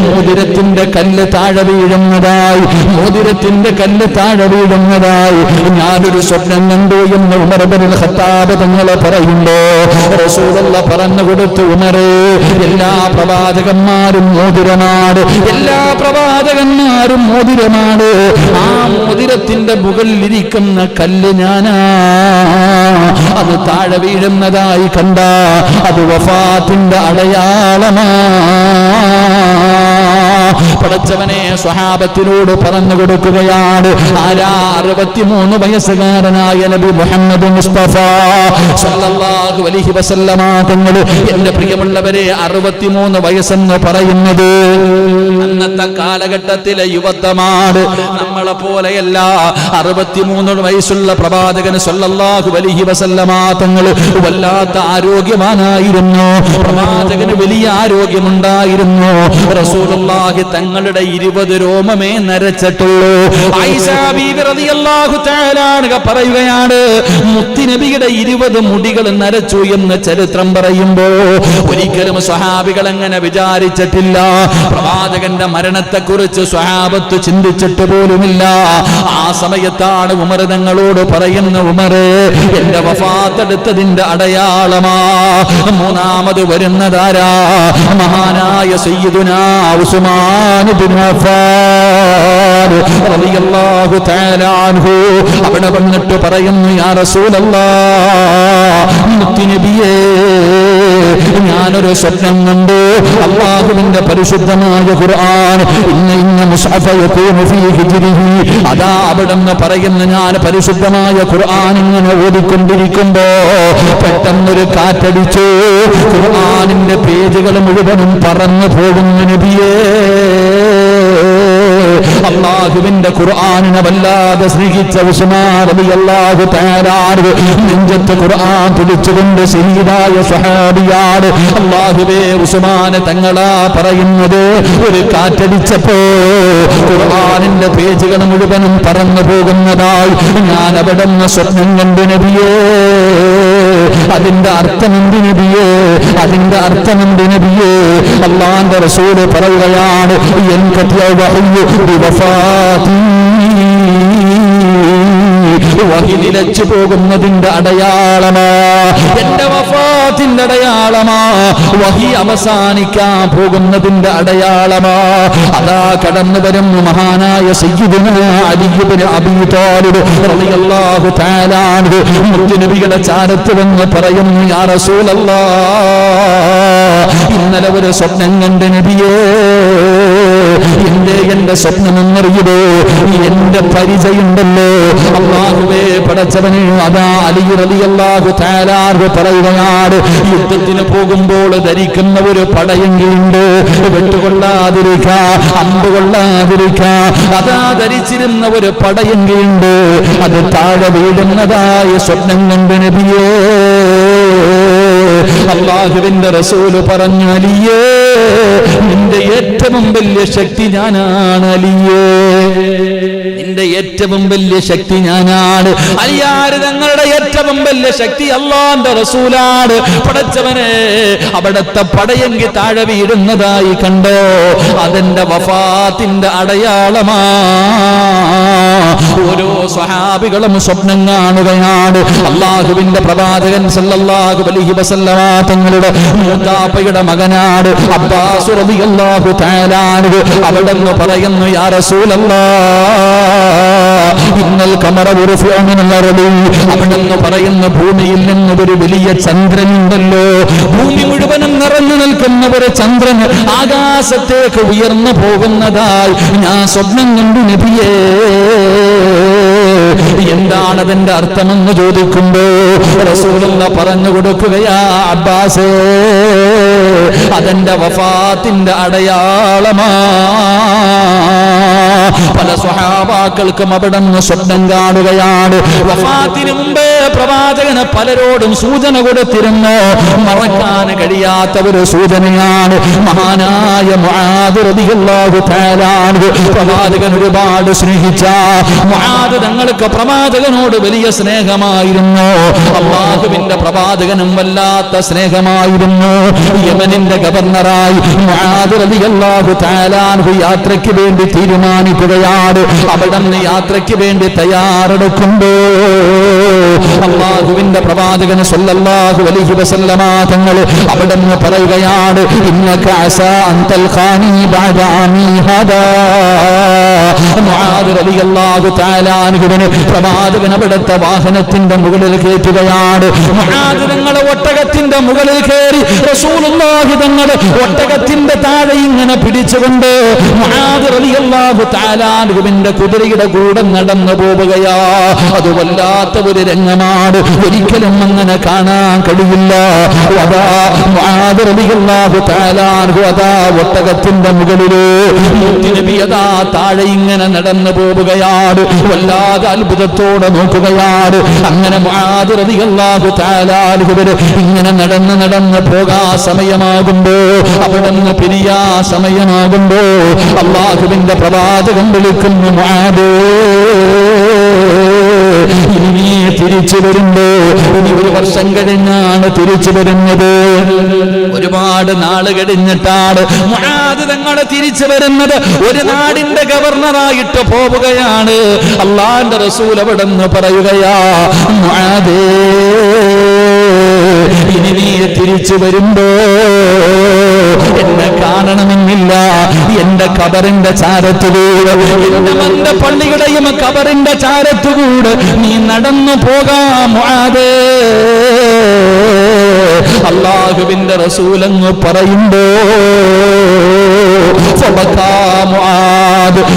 Speaker 2: മോതിരത്തിന്റെ കല്ല് താഴെ വീഴുന്നതായി, മോതിരത്തിന്റെ കല്ല് താഴെ വീഴുന്നതായി ഞാനൊരു സ്വപ്നം കണ്ടു എന്ന് ഉമർ ഇബ്നുൽ ഖത്താബ് തങ്ങളെ പറയുമ്പോ റസൂലുള്ളാഹി പറഞ്ഞു കൊടുത്തു, ഉമറേ, എല്ലാ പ്രവാചകന്മാരും മോതിരമാണ്, എല്ലാ പ്രവാചകന്മാരും മോതിരമാണ്. ആ മോതിരത്തിന്റെ മുകളിലിരിക്കുന്ന കല്ല് ഞാനാ. അത് താഴെ വീഴുന്നതായി കണ്ട അത് വഫാത്തിന്റെ അടയാളമാ. പടച്ചവനെ സ്വഹാബത്തിനോട് പറഞ്ഞു കൊടുക്കുകയാണ്. ആരാ? 63 വയസ്സുകാരനായ നബി മുഹമ്മദ് മുസ്തഫ സല്ലല്ലാഹു അലൈഹി വസല്ലമ തങ്ങൾ. എന്റെ പ്രിയമുള്ളവരെ, 63 വയസ്സെന്ന് പറയുന്നത് അന്നത്തെ കാലഘട്ടത്തിലെ യുവത്വമാണ്. നമ്മളെ പോലെയല്ല. 63 വയസ്സുള്ള പ്രവാചകൻ സല്ലല്ലാഹു അലൈഹി വസല്ലമ തങ്ങൾ വല്ലാത്ത ആരോഗ്യവാനായിരുന്നു. പ്രവാചകന് വലിയ ആരോഗ്യമുണ്ടായിരുന്നു. റസൂലുള്ളാഹി തങ്ങളുടെ 20 രോമമേ നരച്ചിട്ടുള്ളൂ. ആയിഷ ബീവി റളിയല്ലാഹു തആല അൻഹ പറയുകയാണ്, മുത്തുനബിയുടെ 20 മുടികൾ നരച്ചു എന്ന് ചരിത്രം പറയുമ്പോ ഒരിക്കലും സ്വഹാബികൾ അങ്ങനെ വിചാരിച്ചിട്ടില്ല. പ്രവാചകന്റെ മരണത്തെക്കുറിച്ച് സ്വഹാബത്ത് ചിന്തിച്ചിട്ട് പോലുമില്ല. ആ സമയത്താണ് ഉമർ തങ്ങളോട് പറയുന്ന, ഉമറേ, എന്റെ വഫാത്ത് എടുത്തതിന്റെ അടയാളമാ. മൂന്നാമത് വരുന്നതാരാ? മഹാനായ സയ്യിദുനാ ഉസ്മാൻ ഇബ്നു അഫ്ഫാൻ റളിയല്ലാഹു തആല അൻഹു. അവിടെ വന്നിട്ട് പറയുന്നു, യാ റസൂലല്ലാഹ്, മുത്തുനബിയേ, ഞാനൊരു സ്വപ്നം കണ്ടു. അല്ലാഹുവിന്റെ പരിശുദ്ധമായ ഖുർആൻ ഇന്ന മുസ്ഹഫ യകൂനു ഫീ ഹിജ്രിഹി. അതാ അവിടെന്ന് പറയുന്നു, ഞാൻ പരിശുദ്ധമായ ഖുർആൻ ഇങ്ങനെ ഓതിക്കൊണ്ടിരിക്കുമ്പോ പെട്ടെന്നൊരു കാറ്റടിച്ചു. ഖുർആനിന്റെ പേജുകൾ മുഴുവനും പറന്നു പോകുന്നു നബിയേ. അല്ലാഹുവിന്റെ ഖുർആനിനെ വല്ലാതെ സ്നേഹിച്ച ഉസ്മാൻ റളിയല്ലാഹു തആല അൻഹു നെഞ്ചത്ത് ഖുർആൻ പിടിച്ചുകൊണ്ട് ശഹീദായ സ്വഹാബിയാണ്. അല്ലാഹുവേ, ഉസ്മാൻ തങ്ങളാ പറയുന്നത്, ഒരു കാറ്റടിച്ചപ്പോ ഖുർആനിന്റെ പേജുകൾ മുഴുവനും പറന്നു പോകുന്നതായി ഞാൻ അവിടെ നിന്ന് സ്വപ്നം കണ്ടു നബിയേ. അതിന്റെ അർത്ഥമെന്ത് നബിയേ? അതിന്റെ അർത്ഥമെന്ത് നബിയേ? അല്ലാഹുവിന്റെ റസൂല് പറയുകയാണ്, വഹി നിലച്ചു പോകുന്നതിന്റെ അടയാളമാ. എന്റെ വഫാത്തിന്റെ അടയാളമാ. വഹി അവസാനിക്കാൻ പോകുന്നതിന്റെ അടയാളമാ. അതാ കടന്നു വരുന്നു മഹാനായ സയ്യിദുനാ അലി ഇബ്നു അബീ ത്വാലിബ് റളിയല്ലാഹു തആല അൻഹു. മുത്തുനബിയുടെ ചാരത്ത് വന്ന് പറയുന്നു, യാ റസൂലല്ലാഹ്, ഇന്നലെ ഒരു സ്വപ്നം കണ്ട നബിയേ. എന്റെ സ്വപ്നമെന്നറിയുമോ? എന്റെ പരിചയുണ്ടല്ലോ. അല്ലാഹുവേ, പടച്ചവനെ, അതാ അലി റളിയല്ലാഹു തആല അൻഹു പറയുകയാണ്, യുദ്ധത്തിന് പോകുമ്പോൾ ധരിക്കുന്ന ഒരു പടയെങ്കിലുണ്ട്, വെട്ടുകൊള്ളാതിരിക്കാൻ, അമ്പ് കൊള്ളാതിരിക്കാൻ. അതാ ധരിച്ചിരുന്ന ഒരു പടയെങ്കിലുണ്ട്, അത് താഴെ വീഴുന്നതായ സ്വപ്നം കണ്ട നബിയേ. അല്ലാഹുവിന്റെ റസൂല് പറഞ്ഞു, അലിയേ, നിന്റെ ഏറ്റവും വലിയ ശക്തി ഞാനാണ് അലിയേ. നിന്റെ ഏറ്റവും വലിയ ശക്തി ഞാനാണ്. അലിയാര് തങ്ങളുടെ ഏറ്റവും വലിയ ശക്തി അല്ലാഹുവിന്റെ റസൂലാണ്. പടച്ചവനെ, അവിടത്തെ പടയെങ്കി താഴെ വീഴുന്നതായി കണ്ടോ? അതെന്റെ വഫാത്തിന്റെ അടയാളമാ. ഓരോ സ്വഹാബികളും സ്വപ്നം കാണുകയാണ്. അല്ലാഹുവിന്റെ പ്രവാചകൻ സല്ലല്ലാഹു അലൈഹി വസല്ലമ തങ്ങളുടെ മൂത്താപ്പയുടെ മകനാണ് അബ്ബാസ് റളിയല്ലാഹു തആല അൻഹു. അവിടെന്ന് പറയുന്നു, യാ റസൂലല്ലാഹ്, ഇന്നൽ ഖമറ ഉർഫിഅ മിനൽ അർളി. അവിടെന്ന് പറയുന്ന, ഭൂമിയിൽ നിന്ന് ഒരു വലിയ ചന്ദ്രനുണ്ടല്ലോ, ഭൂമി മുഴുവനും നിറഞ്ഞു നിൽക്കുന്ന ഒരു ചന്ദ്രൻ ആകാശത്തേക്ക് ഉയർന്നു പോകുന്നതായി ഞാൻ സ്വപ്നം കണ്ടു നബിയേ. എന്താണ് അതിന്റെ അർത്ഥമെന്ന് ചോദിക്കുമ്പോ റസൂലുള്ള പറഞ്ഞു കൊടുക്കുകയാ, അബ്ബാസേ, അതെന്റെ വഫാത്തിന്റെ അടയാളമാ. പല സ്വഹാബാക്കൾക്കും അവിടുന്ന് സ്വപ്നം കാണുകയാണ്. വഫാത്തിന് മുമ്പേ പ്രവാചകന് പലരോടും സൂചന കൊടുത്തിരുന്നു. മറക്കാൻ കഴിയാത്ത ഒരു സൂചനയാണ് മഹാനായ മുആദ് റളിയല്ലാഹു തആല അൻഹു. പ്രവാചകൻ ഒരുപാട് സ്നേഹിച്ച മുആദ് തങ്ങൾക്ക് പ്രവാചകനോട് വലിയ സ്നേഹമായിരുന്നു. അല്ലാഹുവിന്റെ പ്രവാചകനും വല്ലാത്ത സ്നേഹമായിരുന്നു. യമനിന്റെ ഗവർണറായി മുആദ് റളിയല്ലാഹു തആല അൻഹു യാത്രയ്ക്ക് വേണ്ടി തീരുമാനിക്കുകയാണ്. അവിടുന്ന് യാത്രയ്ക്ക് വേണ്ടി തയ്യാറെടുക്കുമ്പോ അല്ലാഹുവിന്റെ പ്രവാചകൻ സല്ലല്ലാഹു അലൈഹി വസല്ലമ തങ്ങൾ അവിടുന്ന് പറയുകയാണ്, ഇന്നക അസാ അൻ തൽഖാനി ബഅദ ആമി ഹദാ. മുആദ് റളിയല്ലാഹു തആല അൻഹുവിനെ പ്രവാചകൻ അവിടുത്തെ വാഹനത്തിന്റെ മുകളിൽ കയറ്റുകയാണ്. മുആദ് തങ്ങൾ ഒട്ടകത്തിന്റെ മുകളിൽ കയറി റസൂലുള്ളാഹി തങ്ങൾ ഒട്ടകത്തിന്റെ താഴെ ഇങ്ങനെ പിടിച്ചുകൊണ്ട് മുആദ് റളിയല്ലാഹു തആല അൻഹുവിന്റെ കുതിരയുടെ കൂടെ നടന്നു പോവുകയാ. അത് വല്ലാത്ത ഒരു രംഗമാണ്, ഒരിക്കലും അങ്ങനെ കാണാൻ കഴിയില്ല. മുആദ് റളിയല്ലാഹു തആല അൻഹു അതാ ഒട്ടകത്തിന്റെ മുകളില്, നബി അതാ താഴെ ഇങ്ങനെ നടന്നു പോവുകയാണ്. വല്ലാതെ അത്ഭുതത്തോടെ നോക്കുകയാണ്. അങ്ങനെ മുആദ് റളിയല്ലാഹു തആല അൻഹുവിന് ഇങ്ങനെ നടന്ന് പോകാ സമയമാകുമ്പോ, അവിടുന്ന് പിരിയാ സമയമാകുമ്പോ അല്ലാഹുവിന്റെ പ്രവാചകൻ വിളിക്കുന്നു, മുആദ്, ഇനി തിരിച്ചു വരുമ്പോ, ഇനി 1 വർഷം കഴിഞ്ഞാണ് തിരിച്ചു വരുന്നത്. ഒരുപാട് നാള് കഴിഞ്ഞിട്ടാണ് മുആദ് തങ്ങൾ തിരിച്ചു വരുന്നത്. ഒരു നാടിന്റെ ഗവർണറായിട്ട് പോവുകയാണ്. അല്ലാഹുവിന്റെ റസൂൽ അവിടുന്ന് പറയുകയാ, മുആദേ, ഇനി നീ തിരിച്ചു വരുമ്പോ എന്നെ കാണണമെന്നില്ല. എന്റെ ഖബറിന്റെ ചാരത്തുകൂടെ, എന്റെ പള്ളിയുടെയും ഖബറിന്റെ ചാരത്തുകൂടെ നീ നടന്നു പോകാം മുആദേ. അല്ലാഹുവിന്റെ റസൂലങ്ങ് പറയുമ്പോ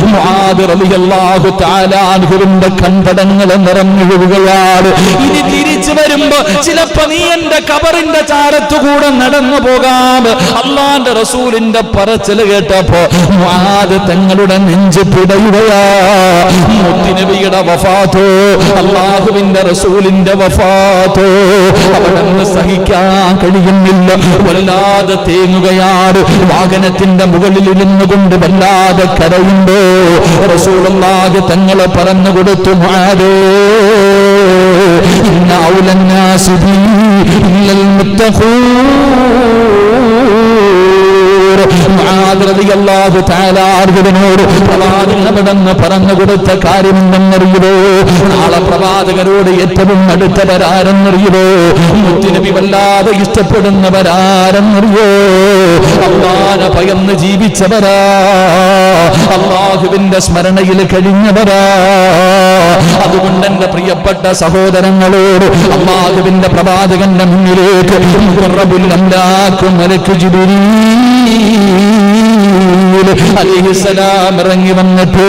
Speaker 2: മുആദ് റളിയല്ലാഹു തആല അൻഹുവിന്റെ കൺതടങ്ങൾ നിറഞ്ഞൊഴുകുകയാണ്. ഇനി തിരിച്ചു വരുമ്പോ ചിലപ്പോ നീ എന്റെ ഖബറിന്റെ ചാരത്തുകൂടെ നടന്നു പോകാം. അല്ലാഹുവിന്റെ റസൂലിന്റെ പറച്ചിൽ കേട്ടപ്പോ മുആദ് തങ്ങളുടെ നെഞ്ച് പിടയുകയാ. മുത്തുനബിയുടെ വഫാത്തോ, അല്ലാഹുവിന്റെ റസൂലിന്റെ വഫാത്തോ അവിടുന്ന് സഹിക്കാൻ കഴിയുന്നില്ല. വല്ലാതെ തേങ്ങുകയാണ്. വാഹനത്തിന്റെ മുകളിൽ ഇരുന്നു കൊണ്ട് വല്ലാതെ കരയുമ്പോ റസൂലുള്ളാഹി തങ്ങളെ പറഞ്ഞു കൊടുത്തു, മുആദേ, ഇന്ന ഔലന്നാസി ബി ഇല്ലൽ മുത്തഖൂൻ. മുആദ് റളിയല്ലാഹു തആല അൻഹുവിനോട് പ്രവാചകൻ അവിടുന്ന് പറഞ്ഞു കൊടുത്ത കാര്യം എന്തെന്നറിയുമോ? നാളെ പ്രവാചകരോട് ഏറ്റവും അടുത്തവരാരെന്നറിയുമോ? മുത്തുനബി വല്ലാതെ ഇഷ്ടപ്പെടുന്നവരാരെന്നറിയോ? അല്ലാഹുവിനെ ഭയന്ന് ജീവിച്ചവരാ, അല്ലാഹുവിന്റെ സ്മരണയിൽ കഴിഞ്ഞവരാ. അതുകൊണ്ട് എന്റെ പ്രിയപ്പെട്ട സഹോദരങ്ങളോട് അല്ലാഹുവിന്റെ പ്രവാചകന്റെ മുന്നിലേക്ക് മുഖറബുൽ അംലാഖ് മലക്ക് ജിബ്രീൽ അലൈഹിസ്സലാം ഇറങ്ങി വന്നിട്ട്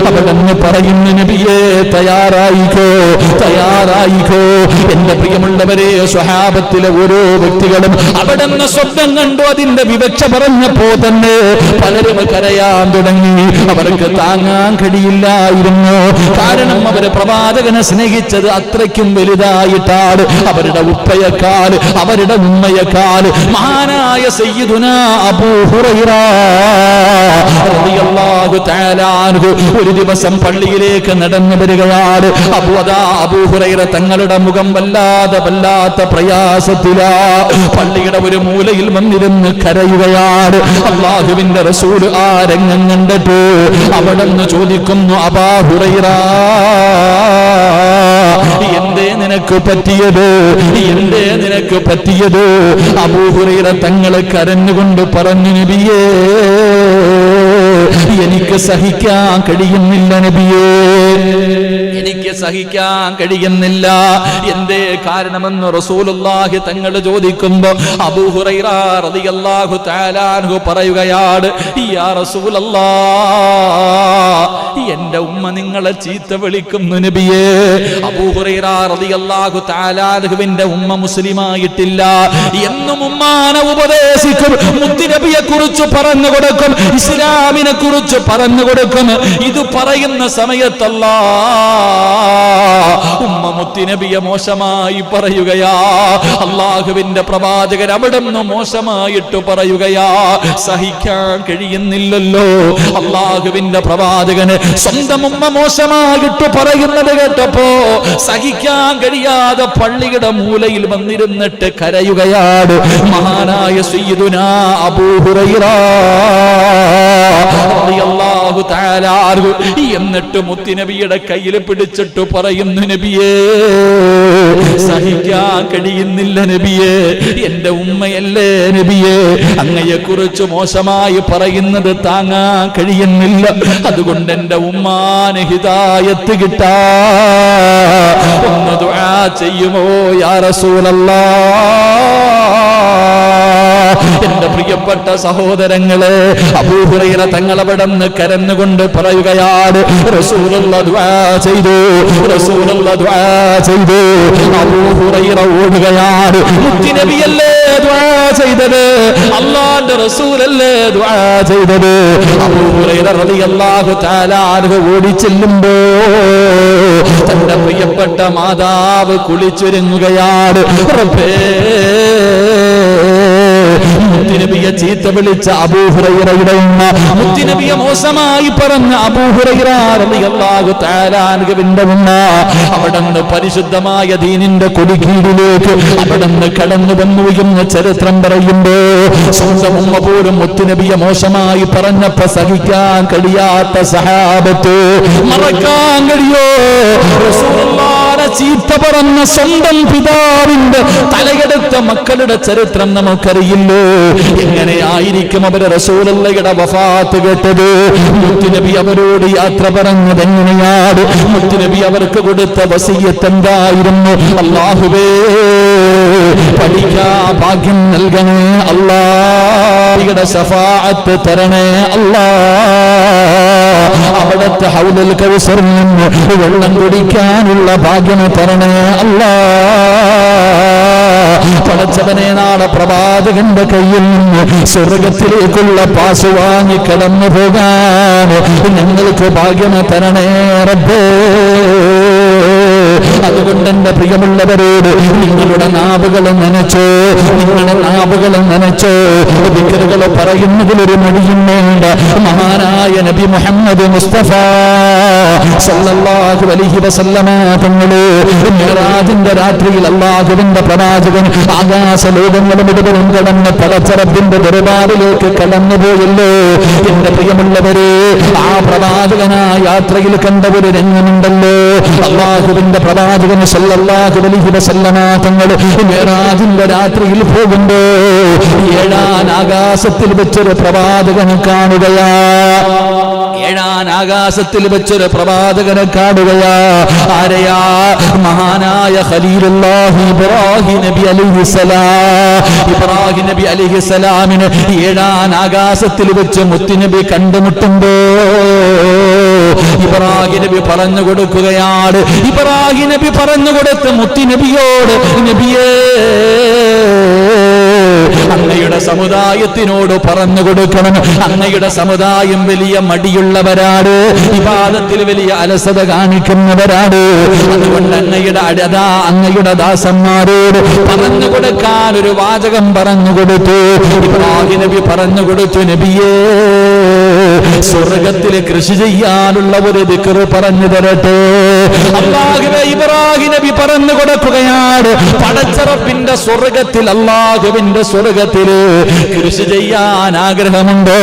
Speaker 2: അവിടുന്ന് പറയുന്നു, നബിയേ, തയ്യാറായിക്കോ, തയ്യാറായിക്കോ. എന്റെ പ്രിയമുള്ളവരെ, സ്വഹാബത്തിലെ ഓരോ വ്യക്തികളും അവിടുന്ന് സ്വപ്നം കണ്ടു. അതിന്റെ വിവക്ഷ പറഞ്ഞപ്പോ തന്നെ പലരും കരയാൻ തുടങ്ങി. അവർക്ക് താങ്ങാൻ കഴിയില്ലായിരുന്നു. കാരണം അവര് പ്രവാചകനെ സ്നേഹിച്ചത് അത്രയ്ക്കും വലുതായിട്ടാണ്. അവരുടെ ഉപ്പയെക്കാൾ, അവരുടെ ഉമ്മയെക്കാൾ മഹാനായ സയ്യിദുനാ അബൂ ഹുറൈറ റളിയല്ലാഹു തആല അൻഹു ഒരു ദിവസം പള്ളിയിലേക്ക് നടന്നു വരികയാണ്. അബൂ ഹുറൈറ തങ്ങളുടെ മുഖം വല്ലാത്ത പ്രയാസത്തിലാ. പള്ളിയുടെ ഒരു മൂലയിൽ വന്നിരുന്ന് കരയുകയാണ്. അല്ലാഹുവിന്റെ റസൂൽ ആ രംഗം കണ്ടിട്ട് അവിടുന്ന് ചോദിക്കുന്നു, അബൂ ഹുറൈറ, എന്തേ നിനക്ക് പറ്റിയത്? എന്തേ നിനക്ക് പറ്റിയത്? അബൂ ഹുറൈറ തങ്ങളെ കരഞ്ഞുകൊണ്ട് പറഞ്ഞു, നബിയേ, എനിക്ക് സഹിക്കാൻ കഴിയുന്നില്ല നബിയേ, എനിക്ക് സഹിക്കാൻ കഴിയുന്നില്ല. എന്തേ കാരണമെന്ന് റസൂലുള്ളാഹി തങ്ങൾ ചോദിക്കുമ്പോ അബൂ ഹുറൈറ റളിയല്ലാഹു തആല അൻഹു പറയുകയാണ്, യാ റസൂലല്ലാഹ്, എന്റെ ഉമ്മ നിങ്ങളെ ചീത്ത വിളിക്കുന്നു നബിയേ. അബൂ ഹുറൈറ റളിയല്ലാഹു തആല അൻഹുവിന്റെ ഉമ്മ മുസ്ലിമായിട്ടില്ല. എന്നും ഉമ്മാനെ ഉപദേശിക്കും, മുത്തുനബിയെ കുറിച്ച് പറഞ്ഞു കൊടുക്കും, ഇസ്ലാമിനെ കുറിച്ച് പറഞ്ഞു കൊടുക്കും. ഇത് പറയുന്ന സമയത്തല്ലാ ഉമ്മ മുത്തുനബിയെ മോശമായി പറയുകയാ. അള്ളാഹുവിന്റെ പ്രവാചകൻ അവിടെ നിന്ന് മോശമായിട്ട് പറയുകയാ. സഹിക്കാൻ കഴിയുന്നില്ലല്ലോ. അള്ളാഹുവിന്റെ പ്രവാചകന് സ്വന്തം ഉമ്മ മോശമായിട്ട് പറയുന്നത് കേട്ടപ്പോ സഹിക്കാൻ കഴിയാതെ പള്ളിയുടെ മൂലയിൽ വന്നിരുന്നിട്ട് കരയുകയാണ് മഹാനായ സയ്യിദുനാ അബൂ ഹുറൈറ റളിയല്ലാഹു തആല അൻഹു. എന്നിട്ട് മുത്തുനബിയുടെ കയ്യിൽ പിടിച്ചിട്ട് പറയുന്നു, നബിയേ സഹിക്കാൻ കഴിയുന്നില്ല നബിയേ, എന്റെ ഉമ്മയല്ലേ നബിയേ, അങ്ങയെ കുറിച്ച് മോശമായി പറയുന്നത് താങ്ങാൻ കഴിയുന്നില്ല. അതുകൊണ്ട് എന്റെ ഉമ്മാന് ഹിദായത്ത് കിട്ടാ ഒന്ന് ദുആ ചെയ്യുമോ യാ റസൂലല്ലാഹ്. എന്റെ പ്രിയപ്പെട്ട സഹോദരങ്ങളെ, അബൂ ഹുറൈറ തങ്ങളവിടന്ന് കരന്നുകൊണ്ട് പറയുകയാണ്, റസൂലുള്ളാഹി ദുആ ചെയ്തു, റസൂലുള്ളാഹി ദുആ ചെയ്തു. അബൂ ഹുറൈറ ഓടുകയാണ്, മുത്തുനബിയല്ലേ ദുആ ചെയ്തത്, അല്ലാഹുവിന്റെ റസൂലല്ലേ ദുആ ചെയ്തത്. അബൂ ഹുറൈറ റളിയല്ലാഹു തആല അൻഹു ഓടിച്ചെല്ലുമ്പോ തന്റെ പ്രിയപ്പെട്ട മാതാവ് കുളിച്ചൊരുങ്ങുകയാണ്. റബ്ബേ, മുത്തുനബിയെ ചീത്ത വിളിച്ച അബൂ ഹുറൈറയുടെ ഉമ്മ, മുത്തുനബിയെ മോശമായി പറഞ്ഞ അബൂ ഹുറൈറ റളിയല്ലാഹു തആല അൻഹുവിന്റെ ഉമ്മ അവിടുന്ന് പരിശുദ്ധമായ ദീനിന്റെ കൊടികീഴിലേക്ക് അവിടുന്ന് കടന്നു വന്നു എന്ന ചരിത്രം പറയുമ്പോ സ്വന്തം ഉമ്മ പോലും മുത്തുനബിയെ മോശമായി പറഞ്ഞപ്പോ സഹിക്കാൻ കഴിയാത്ത സഹാബത്ത് മറക്കാൻ കഴിയോ? റസൂലുള്ളാഹിനെ ചീത്ത പറഞ്ഞ സ്വന്തം പിതാവിന്റെ തലയെടുത്ത മക്കളുടെ ചരിത്രം നമുക്കറിയില്ലോ. എങ്ങനെയായിരിക്കും അവര് റസൂലുള്ളാഹിയുടെ വഫാത്ത് കേട്ടത്? മുത്തുനബി അവരോട് യാത്ര പറഞ്ഞത് എങ്ങനെയാണ്? മുത്തുനബി അവർക്ക് കൊടുത്ത വസിയ്യത്ത് എന്തായിരുന്നു? അല്ലാഹുവേ, പഠിക്കാൻ ഭാഗ്യം നൽകണേ അല്ലാഹുവിന്റെ ശഫാഅത്ത് തരണേ അല്ലാഹ്, അവിടുത്തെ ഹൗദുൽ കൗസറിൽ നിന്ന് വെള്ളം കുടിക്കാനുള്ള ഭാഗ്യം തരണേ അല്ലാഹ്. പടച്ചവനെ, നാളെ പ്രവാചകന്റെ കയ്യിൽ നിന്ന് സ്വർഗത്തിലേക്കുള്ള പാസ് വാങ്ങി കടന്നു പോകാൻ ഞങ്ങൾക്ക് ഭാഗ്യം തരണേ റബ്ബേ. അതുകൊണ്ട് എന്റെ പ്രിയമുള്ളവരോട് നിങ്ങളുടെ നാവുകൾ നനച്ചോ, നിങ്ങളുടെ നാവുകൾ നനച്ചോ. ദിക്റുകൾ പറയുന്നതിലൊരു മടിയും വേണ്ട. മഹാനായ നബി മുഹമ്മദ് മുസ്തഫ സല്ലല്ലാഹു അലൈഹി വസല്ലമ തങ്ങളെ മിഅ്റാജിന്റെ രാത്രിയിൽ അല്ലാഹുവിന്റെ പ്രവാചകൻ ആകാശ ലോകങ്ങളും മുഴുവനും കടന്ന് പടച്ചറബിന്റെ ദർബാറിലേക്ക് കടന്നുപോയല്ലോ. എന്റെ പ്രിയമുള്ളവരെ, ആ പ്രവാചകനായ യാത്രയിൽ കണ്ട ഒരു രംഗമുണ്ടല്ലോ. അല്ലാഹുവിന്റെ പ്രവാചകൻ സല്ലല്ലാഹു അലൈഹി വസല്ലമ തങ്ങൾ മിഅ്റാജിന്റെ രാത്രിയിൽ പോകുമ്പോ ഏഴാം ആകാശത്തിൽ വെച്ചൊരു പ്രവാചകനെ കാണുകയാ. ഏഴാം ആകാശത്തിൽ വെച്ചൊരു പ്രവാചകനെ കാണുകയാ. ആരെയാ? മഹാനായ ഖലീലുല്ലാഹി ഇബ്രാഹിം നബി അലൈഹിസ്സലാം. ഇബ്രാഹിം നബി അലൈഹിസ്സലാമിനെ ഏഴാം ആകാശത്തിൽ വെച്ച് മുത്തുനബി കണ്ടുമുട്ടുമ്പോ ഇബ്രാഹിം നബി പറഞ്ഞു കൊടുക്കുകയാണ്. ഇബ്രാഹിം നബി പറഞ്ഞു കൊടുത്ത മുത്തുനബിയോട്, നബിയേ, അങ്ങയുടെ സമുദായത്തിനോട് പറഞ്ഞു കൊടുക്കണം, അങ്ങയുടെ സമുദായം വലിയ മടിയുള്ളവരാണ്, ഇബാദത്തിൽ വലിയ അലസത കാണിക്കുന്നവരാണ്. അതുകൊണ്ട് അങ്ങയുടെ ദാസന്മാരോട് പറഞ്ഞു കൊടുക്കാൻ ഒരു വാചകം പറഞ്ഞു കൊടുത്തു. ഇബ്രാഹിം നബി പറഞ്ഞു കൊടുത്തു, നബിയേ, സ്വർഗത്തിൽ കൃഷി ചെയ്യാനുള്ള ഒരു ദിക്ർ പറഞ്ഞു തരട്ടെ. അല്ലാഹുവേ, ഇബ്രാഹിം നബി പറഞ്ഞു കൊടുക്കുകയാണ്, പടച്ചറപ്പിന്റെ സ്വർഗത്തിൽ, അല്ലാഹുവിന്റെ സ്വർഗത്തില് കൃഷി ചെയ്യാൻ ആഗ്രഹമുണ്ടോ?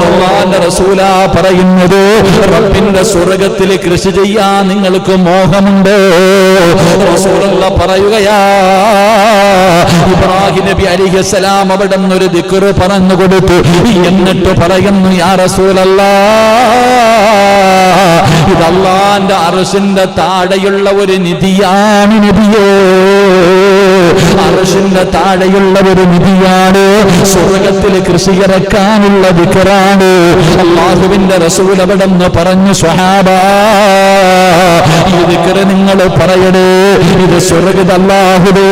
Speaker 2: അല്ലാഹുവിന്റെ റസൂലാ പറയുന്നത്, റബ്ബിന്റെ സ്വർഗത്തിൽ കൃഷി ചെയ്യാൻ നിങ്ങൾക്ക് മോഹമുണ്ടോ? റസൂലുള്ളാഹി പറയുകയാ, ഇബ്രാഹിം നബി അലൈഹിസ്സലാം അവിടെ ഒരു ദിക്ർ പറഞ്ഞു കൊടുത്തു. എന്നിട്ട് പറയുന്നു, യാ റസൂലല്ലാഹ്, ഇത് അല്ലാഹുവിന്റെ അർശിന്റെ താഴെയുള്ള ഒരു നിധിയാണ് നബിയേ, അർശിന്റെ താഴെയുള്ള ഒരു നിധിയാണ്, സ്വർഗ്ഗത്തിൽ കൃഷി ഇറക്കാനുള്ള ദിക്റാണ്. അല്ലാഹുവിന്റെ റസൂൽ അവിടെ പറഞ്ഞു, സ്വഹാബാ, ഈ ദിക്ർ നിങ്ങൾ പറയണേ, ഇത് സ്വർഗ്ഗത്തിൽ അല്ലാഹുവേ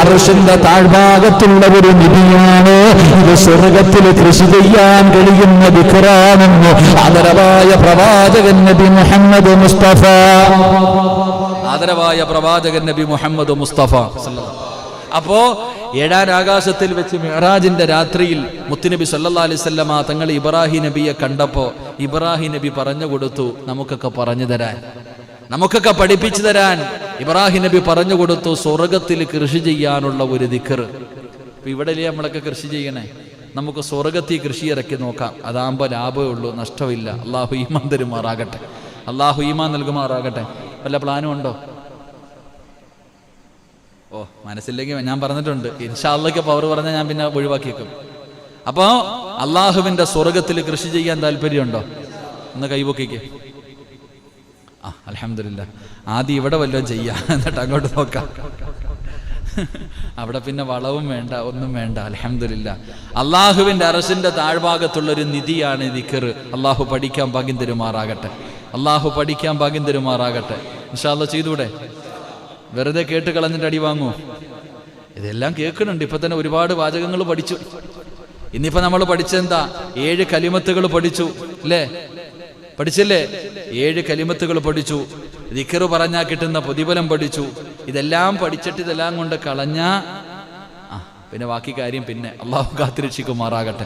Speaker 2: അർശിന്റെ താഴ്ഭാഗത്തുള്ള ഒരു നിധിയാണ്, ഇത് സ്വർഗ്ഗത്തിൽ കൃഷി ചെയ്യാൻ കഴിയുന്ന ദിക്റാണെന്ന് ആദരവായ പ്രവാചകൻ നബി മുഹമ്മദ് മുസ്തഫ,
Speaker 1: ആദരവായ പ്രവാചകൻ നബി മുഹമ്മദ് മുസ്തഫ. അപ്പോ ഏഴാം ആകാശത്തിൽ വെച്ച് മിഅ്റാജിന്റെ രാത്രിയിൽ മുത്തുനബി സല്ലല്ലാഹു അലൈഹി വസല്ലമ തങ്ങൾ ഇബ്രാഹിം നബിയെ കണ്ടപ്പോ ഇബ്രാഹിം നബി പറഞ്ഞു കൊടുത്തു, നമുക്കൊക്കെ പറഞ്ഞു തരാൻ, നമുക്കൊക്കെ പഠിപ്പിച്ചു തരാൻ ഇബ്രാഹിം നബി പറഞ്ഞു കൊടുത്തു, സ്വർഗ്ഗത്തിൽ കൃഷി ചെയ്യാനുള്ള ഒരു ദിക്ർ. ഇപ്പൊ ഇവിടെയല്ലേ നമ്മളൊക്കെ കൃഷി ചെയ്യണേ, നമുക്ക് സ്വർഗ്ഗത്തിൽ കൃഷി ഇറക്കി നോക്കാം, അതാകുമ്പോൾ ലാഭമേ ഉള്ളൂ, നഷ്ടമില്ല. അള്ളാഹു ഈമാൻ തരുമാറാകട്ടെ, അള്ളാഹു ഈമാൻ നൽകുമാറാകട്ടെ. വല്ല പ്ലാനും ഉണ്ടോ? ഓ, മനസ്സില്ലെങ്കിൽ ഞാൻ പറഞ്ഞിട്ടുണ്ട്, ഇൻഷാ അല്ലാഹ് പവർ പറഞ്ഞാൽ ഞാൻ പിന്നെ ഒഴിവാക്കിയേക്കും. അപ്പോ അള്ളാഹുവിന്റെ സ്വർഗ്ഗത്തിൽ കൃഷി ചെയ്യാൻ താല്പര്യമുണ്ടോ? ഒന്ന് കൈപൊക്കിക്ക്. ആ, അൽഹംദുലില്ലാഹ്. ആദ്യം ഇവിടെ വല്ലതും ചെയ്യാം, എന്നിട്ട് അങ്ങോട്ട് നോക്കാം. അവിടെ പിന്നെ വളവും വേണ്ട, ഒന്നും വേണ്ട. അൽഹംദുലില്ലാഹ്. അള്ളാഹുവിന്റെ അർശിന്റെ താഴ്ഭാഗത്തുള്ള ഒരു നിധിയാണ് ദിക്ർ. അള്ളാഹു പഠിക്കാൻ ഭാഗ്യം തരുമാറാകട്ടെ, അള്ളാഹു പഠിക്കാൻ ഭാഗ്യം തരുമാറാകട്ടെ. ഇൻഷാ അല്ലാഹ് ചെയ്തൂടെ? വെറുതെ കേട്ട് കളഞ്ഞിട്ട് അടി വാങ്ങൂ. ഇതെല്ലാം കേൾക്കുന്നുണ്ട്. ഇപ്പൊ തന്നെ ഒരുപാട് വാചകങ്ങൾ പഠിച്ചു. ഇന്നിപ്പോ നമ്മൾ പഠിച്ചെന്താ? 7 കലിമത്തുകൾ പഠിച്ചു, അല്ലേ? പഠിച്ചില്ലേ? 7 കലിമത്തുകൾ പഠിച്ചു. ദിക്ർ പറഞ്ഞാൽ കിട്ടുന്ന പ്രതിഫലം പഠിച്ചു. ഇതെല്ലാം പഠിച്ചിട്ട് ഇതെല്ലാം കൊണ്ട് കളഞ്ഞ പിന്നെ ബാക്കി കാര്യം പിന്നെ അള്ളാഹു കാത്തിരക്ഷിക്കുമാറാകട്ടെ.